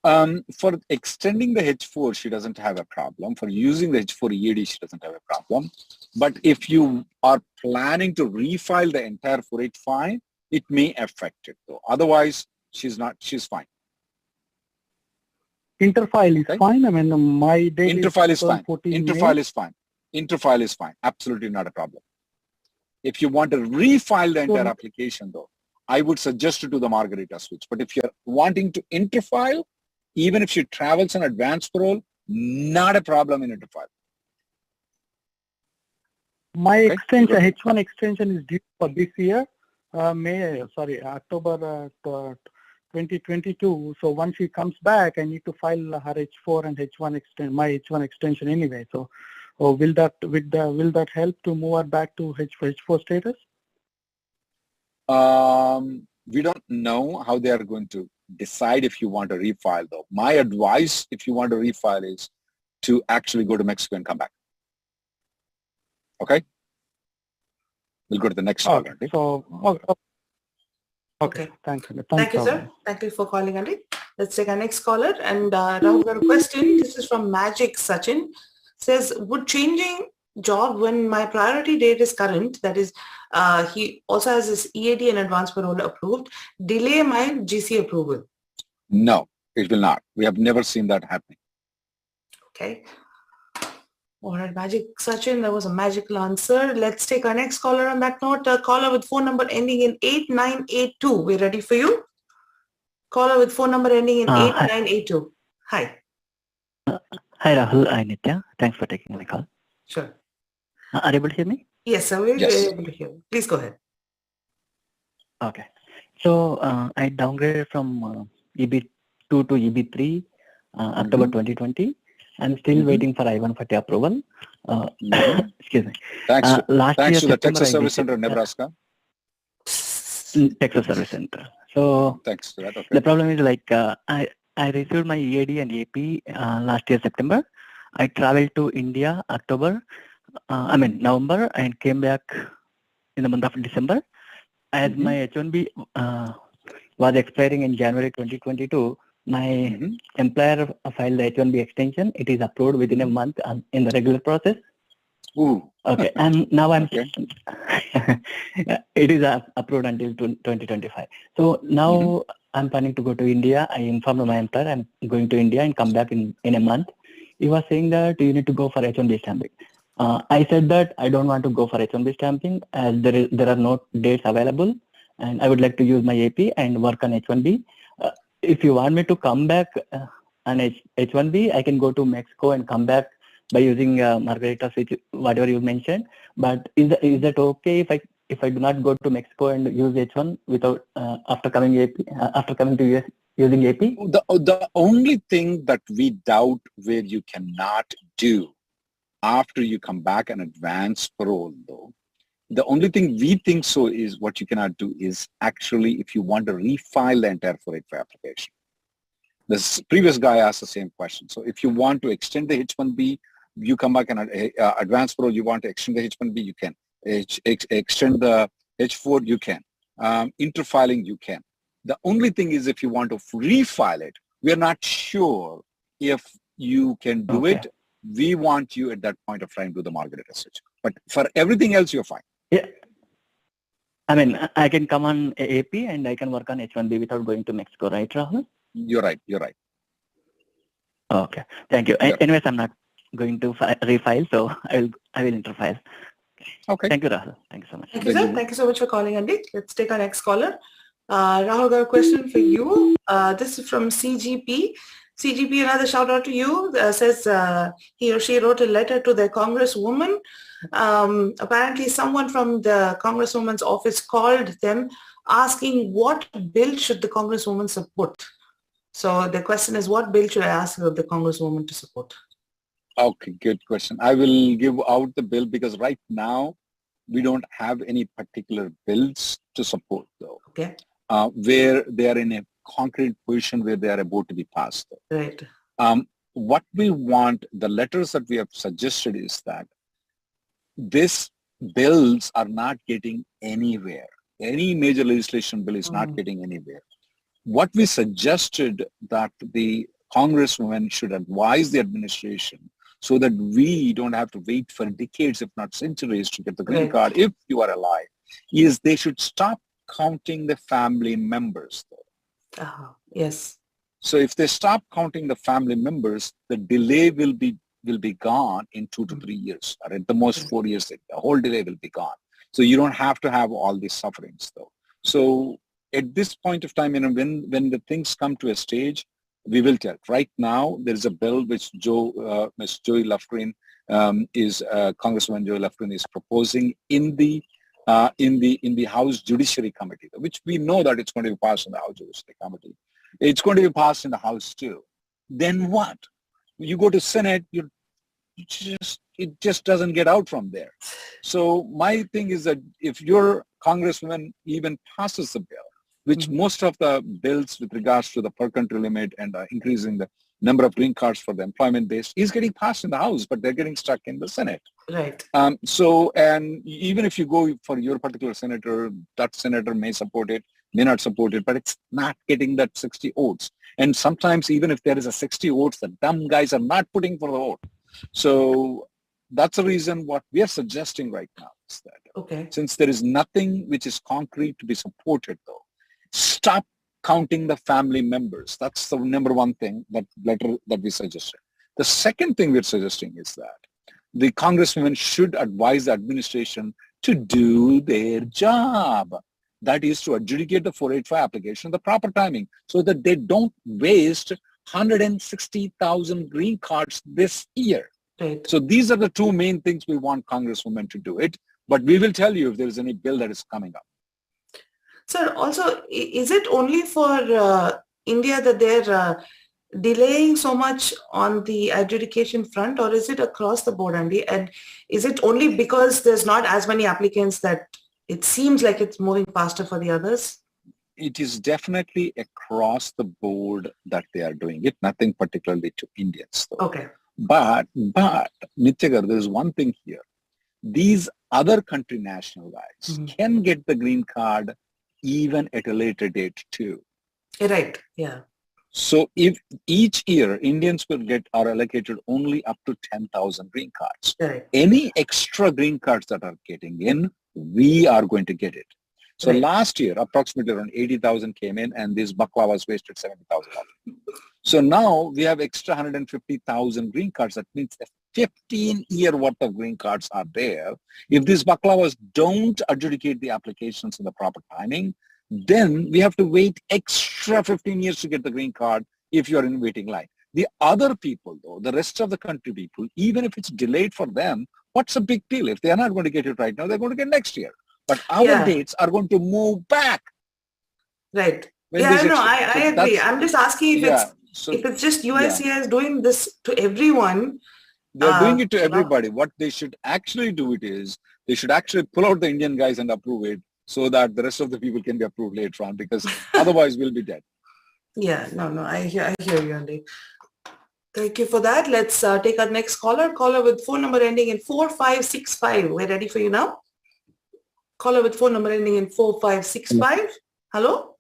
S7: For extending the H4, she doesn't have a problem. For using the H4 EAD, she doesn't have a problem. But if you are planning to refile the entire 485, it may affect it though. Otherwise, she's fine.
S15: Interfile is fine. I mean, my date
S7: Interfile is fine.
S15: 14
S7: Interfile
S15: May.
S7: is fine. Interfile is fine. Absolutely not a problem. If you want to refile the entire application though, I would suggest to do the Margarita switch. But if you're wanting to interfile, even if she travels on advance parole, not a problem in interfile.
S15: My extension, H1 extension is due for this year, October 2022. So once she comes back, I need to file her H4 and my H1 extension anyway. So will that help to move her back to H4 status?
S7: We don't know how they are going to decide if you want to refile though. My advice, if you want to refile, is to actually go to Mexico and come back. Okay? We'll go to the next call.
S15: Okay. Okay. Thank you.
S2: Thank you, sir. Thank you for calling, Andy. Let's take our next caller. And Rahul, got a question. This is from Magic Sachin. Says, would changing job when my priority date is current, that is, he also has his EAD and advance parole approved, delay my GC approval?
S7: No, it will not. We have never seen that happening.
S2: Okay. All right, Magic Sachin, that was a magical answer. Let's take our next caller on that note. A caller with phone number ending in 8982. We're ready for you. Caller with phone number ending in 8982. Hi.
S17: Hi, Rahul. Hi, Nitya. Thanks for taking my call.
S2: Sure.
S17: Are you able to hear me?
S2: Yes, sir. We're able to hear you. Please go ahead.
S17: Okay. So I downgraded from EB2 to EB3 October 2020. I'm still waiting for I-140 approval. Excuse me.
S7: Thanks to the Texas Service
S17: Center
S7: Center, Nebraska.
S17: Texas Service Center. So
S7: thanks to that. Okay.
S17: The problem is like I received my EAD and AP last year September. I traveled to India November and came back in the month of December. As my H1B was expiring in January 2022, my employer filed the H1B extension. It is approved within a month in the regular process.
S7: Ooh.
S17: Okay, and now it is approved until 2025. So now I'm planning to go to India. I informed my employer I'm going to India and come back in a month. He was saying that you need to go for H1B stamping. I said that I don't want to go for H1B stamping as there are no dates available, and I would like to use my AP and work on H1B. If you want me to come back on H1B, I can go to Mexico and come back by using Margarita switch, whatever you mentioned. But is that okay if I do not go to Mexico and use H1 without after coming to US using AP?
S7: The only thing that we doubt where you cannot do after you come back and advance parole though, the only thing we think so is what you cannot do is actually if you want to refile the entire 485 application. The previous guy asked the same question. So if you want to extend the H1B, you come back and advance parole, you want to extend the H1B, you can. Extend the H4, you can. Interfiling, you can. The only thing is if you want to refile it, we are not sure if you can do it. We want you at that point of time to do the Margarita switch. But for everything else, you're fine.
S17: Yeah. I mean, I can come on AP and I can work on H1B without going to Mexico, right, Rahul?
S7: You're right. You're right.
S17: Okay. Thank you.
S7: Yep.
S17: Anyways, I'm not going to refile, so I will interfile.
S7: Okay.
S17: Thank you, Rahul. Thank you so much.
S2: Thank you, sir. Thank you so much for calling, Andy. Let's take our next caller. Rahul, got a question for you. This is from CGP. CGP, another shout out to you. Says he or she wrote a letter to the congresswoman. Apparently someone from the congresswoman's office called them asking what bill should the congresswoman support. So the question is, what bill should I ask the congresswoman to support?
S7: Okay, good question. I will give out the bill because right now we don't have any particular bills to support though.
S2: Okay.
S7: Where they are in a concrete position where they are about to be passed.
S2: Right.
S7: What we want, the letters that we have suggested is that these bills are not getting anywhere. Any major legislation bill is not getting anywhere. What we suggested that the congresswomen should advise the administration so that we don't have to wait for decades, if not centuries, to get the green card if you are alive, is they should stop counting the family members.
S2: Yes.
S7: So if they stop counting the family members, the delay will be gone in 2 to 3 years, or at the most 4 years. The whole delay will be gone. So you don't have to have all these sufferings, though. So at this point of time, when the things come to a stage, we will tell. Right now, there is a bill which Ms. Joy Lufgren Congresswoman Joy Lufgren is proposing in the House Judiciary Committee, which we know that it's going to be passed in the House Judiciary Committee. It's going to be passed in the House too. Then what? You go to Senate, it just doesn't get out from there. So my thing is that if your congresswoman even passes the bill, which most of the bills with regards to the per country limit and increasing the number of green cards for the employment base is getting passed in the House, but they're getting stuck in the Senate.
S2: Right.
S7: So, and even if you go for your particular senator, that senator may support it, may not support it, but it's not getting that 60 votes. And sometimes even if there is a 60 votes, the dumb guys are not putting for the vote. So that's the reason what we are suggesting right now is that since there is nothing which is concrete to be supported, though, stop counting the family members. That's the number one thing that we suggested. The second thing we're suggesting is that the congresswomen should advise the administration to do their job. That is to adjudicate the 485 application the proper timing so that they don't waste 160,000 green cards this year.
S2: Right.
S7: So these are the two main things we want congresswomen to do it, but we will tell you if there is any bill that is coming up.
S2: Sir, also, is it only for India that they're delaying so much on the adjudication front, or is it across the board, Andy? And is it only because there's not as many applicants that it seems like it's moving faster for the others?
S7: It is definitely across the board that they are doing it, nothing particularly to Indians, though.
S2: Okay.
S7: But Nityagar, there's one thing here. These other country national guys can get the green card even at a later date too.
S2: Right, yeah.
S7: So if each year Indians are allocated only up to 10,000 green cards.
S2: Right.
S7: Any extra green cards that are getting in, we are going to get it. So last year, approximately around 80,000 came in, and this baklavas wasted 70,000. So now we have extra 150,000 green cards. That means a 15-year worth of green cards are there. If these baklavas don't adjudicate the applications in the proper timing, then we have to wait extra 15 years to get the green card if you're in waiting line. The other people, though, the rest of the country people, even if it's delayed for them, what's a big deal? If they're not going to get it right now, they're going to get next year. But our dates are going to move back.
S2: Right. I agree. I'm just asking if it's just USCIS doing this to everyone.
S7: They're doing it to everybody. What they should actually do is they should actually pull out the Indian guys and approve it so that the rest of the people can be approved later on, because otherwise we'll be dead.
S2: Yeah, I hear you, Andy. Thank you for that. Let's take our next caller. Caller with phone number ending in 4565. We're ready for you now. Caller with phone number ending in 4565. Hello?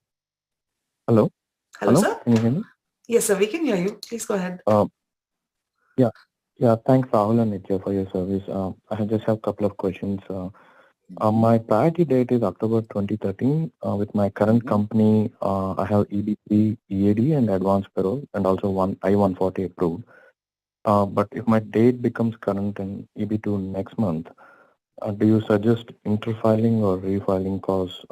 S8: Hello?
S2: Hello, sir?
S8: Can you hear me?
S2: Yes, sir. We can hear you. Please go ahead.
S8: Yeah. Thanks, Rahul and Nitya, for your service. I just have a couple of questions. My priority date is October 2013. With my current company, I have EB3 EAD and advanced payroll, and also I-140 approved. But if my date becomes current in EB2 next month, do you suggest interfiling or refiling? Because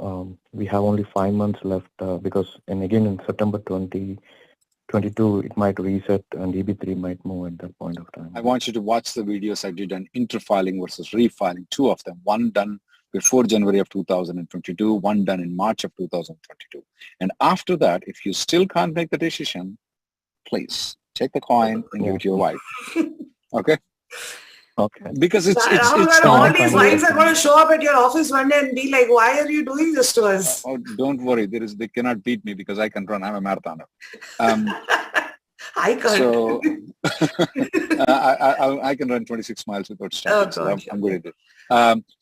S8: we have only 5 months left, because again in September 2022 it might reset and EB3 might move at that point of time.
S7: I want you to watch the videos I did on interfiling versus refiling, 2 of them, one done before January of 2022, one done in March of 2022. And after that, if you still can't make the decision, please take the coin and give it to your wife. Okay?
S8: Okay.
S7: Because it's
S2: all these wives are going to show up at your office one day and be like, why are you doing this to us?
S7: Don't worry. They cannot beat me because I can run. I'm a marathoner.
S2: I can't.
S7: So I can run 26 miles without stopping. So I'm good at it.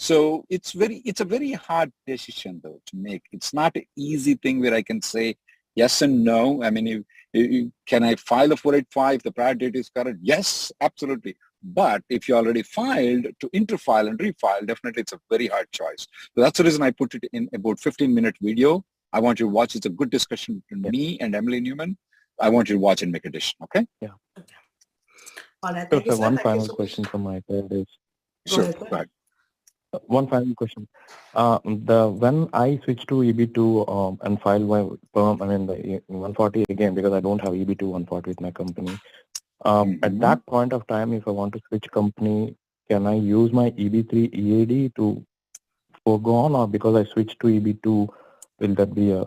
S7: So it's a very hard decision though to make. It's not an easy thing where I can say yes and no. I mean, Can I file a 485 if the prior date is correct? Yes, absolutely. But if you already filed, to interfile and refile, definitely it's a very hard choice. So that's the reason I put it in about 15-minute video. I want you to watch. It's a good discussion between me and Emily Newman. I want you to watch and make a decision, okay?
S8: Yeah.
S2: All right.
S8: So one final question from my side is...
S7: Sure, go ahead.
S8: One final question. When I switch to EB2 and file my perm, I mean the 140 again, because I don't have EB2 140 with my company. At that point of time, if I want to switch company, can I use my EB3 EAD to forgone, or because I switched to EB2, will that be a,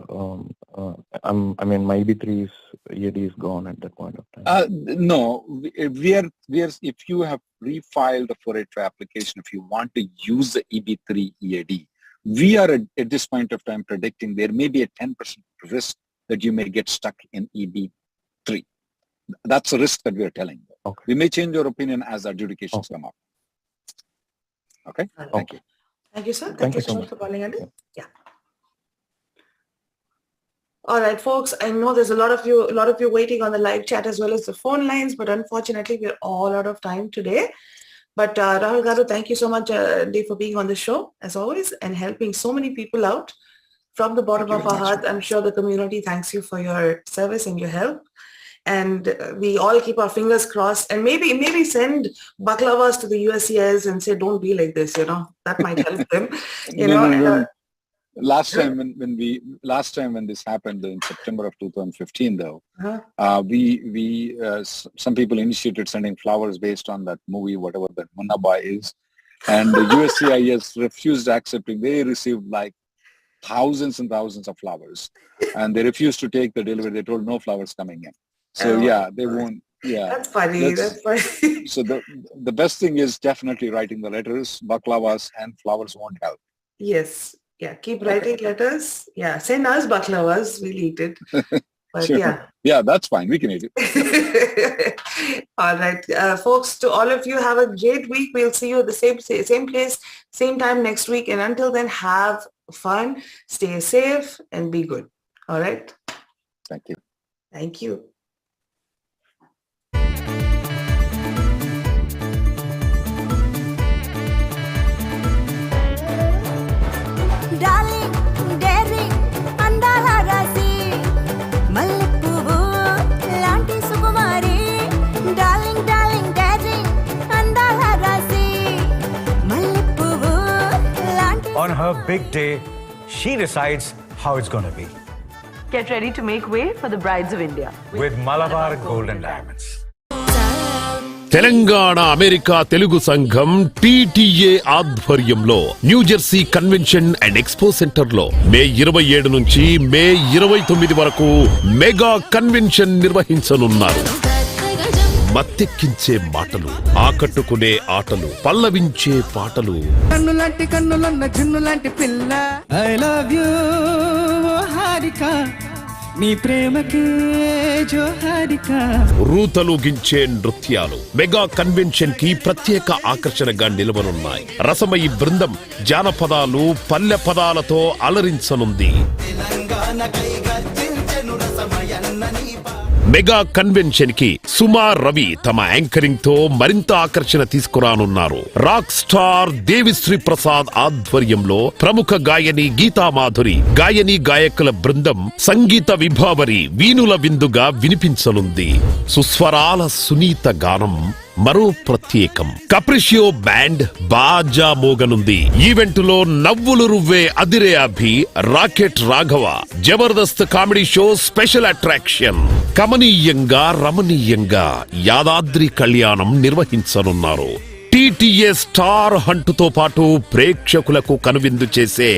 S8: I mean, my EB3's EAD is gone at that point of time?
S7: No, we are, if you have refiled the 485 application, if you want to use the EB3 EAD, we are at this point of time predicting there may be a 10% risk that you may get stuck in EB3. That's a risk that we are telling you.
S8: Okay.
S7: We may change your opinion as adjudications come up. Okay? Thank you.
S2: Thank you, sir. Thank you so much for calling in. Yeah. All right, folks. I know there's a lot of you waiting on the live chat as well as the phone lines, but unfortunately, we're all out of time today. But Rahul Garu, thank you so much, Dave, for being on the show as always and helping so many people out from the bottom of our heart. I'm sure the community thanks you for your service and your help. And we all keep our fingers crossed and maybe send baklavas to the USCIS and say, don't be like this, that might help them,
S7: Last time when this happened in September of 2015, though, some people initiated sending flowers based on that movie, whatever that Munnabai is, and the USCIS refused accepting. They received like thousands and thousands of flowers, and they refused to take the delivery. They told no flowers coming in. So they won't. Yeah,
S2: that's funny. That's funny.
S7: So the best thing is definitely writing the letters. Baklavas and flowers won't help.
S2: Yes. Yeah, keep writing letters. Yeah, send us baklavas. We'll eat it. But
S7: sure. Yeah, that's fine. We can eat it.
S2: All right, folks. To all of you, have a great week. We'll see you at the same place, same time next week. And until then, have fun, stay safe, and be good. All right.
S7: Thank you.
S2: Thank you.
S12: Darling, daring, andala rasi, malippuvu, lanti sukumari. Darling, darling, daring, andala rasi, malippuvu, lanti.
S1: On her big day, she decides how it's going to be.
S13: Get ready to make way for the brides of India.
S1: With Malabar Gold and Diamonds.
S3: Telangana America Telugu సంఘం TTA ఆధ్వర్యంలో New Jersey convention and expo centre లో మే 27 నుంచి మే 29 వరకు mega convention నిర్వహించనున్నారు. మత్తెక్కించే మాటలు, ఆకట్టుకునే ఆటలు, పల్లవించే పాటలు,
S4: కన్నులాంటి కన్నులున్న జున్నులాంటి పిల్ల, ఐ లవ్ యూ హారిక, నీ ప్రేమకి జోహారిక,
S3: రూతలూగించే నృత్యాలు మెగా కన్వెన్షన్ కి ప్రత్యేక ఆకర్షణగా నిలవనున్నాయి. రసమయి బృందం జానపదాలు, పల్లె పదాలతో అలరించనుంది. మెగా కన్వెన్షన్ కి సుమా రవి తమ యాంకరింగ్ తో మరింత ఆకర్షణ తీసుకురానున్నారు. రాక్ స్టార్ దేవిశ్రీ ప్రసాద్ ఆధ్వర్యంలో ప్రముఖ గాయని గీతామాధురి, గాయని గాయకుల బృందం సంగీత విభావరి వీణుల విందుగా వినిపించనుంది. సుస్వరాల సునీత గానం మరో ప్రత్యేకం. కప్రిషియో బ్యాండ్ బాజా మోగనుంది. ఈవెంట్ లో నవ్వులు రువ్వే అదిరే Abhi, rocket Raghava, Jabardasth comedy show special attraction. కమనీయంగా రమణీయంగా యాదాద్రి కళ్యాణం నిర్వహించనున్నారు. టీటీఏ స్టార్ హంటుతో పాటు ప్రేక్షకులకు కనువిందు చేసే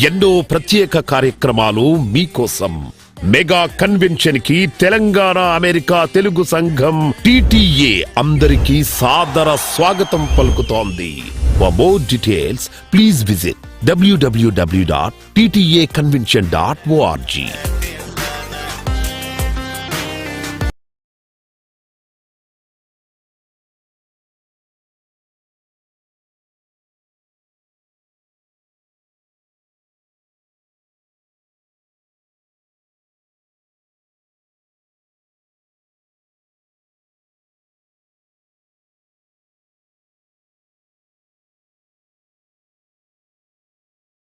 S3: ఎన్నో ప్రత్యేక కార్యక్రమాలు మీకోసం. మెగా కన్వెన్షన్ కి తెలంగాణ అమెరికా తెలుగు సంఘం టీటీఏ అందరికీ సాదర స్వాగతం పలుకుతోంది. For more details, please visit www.ttaconvention.org.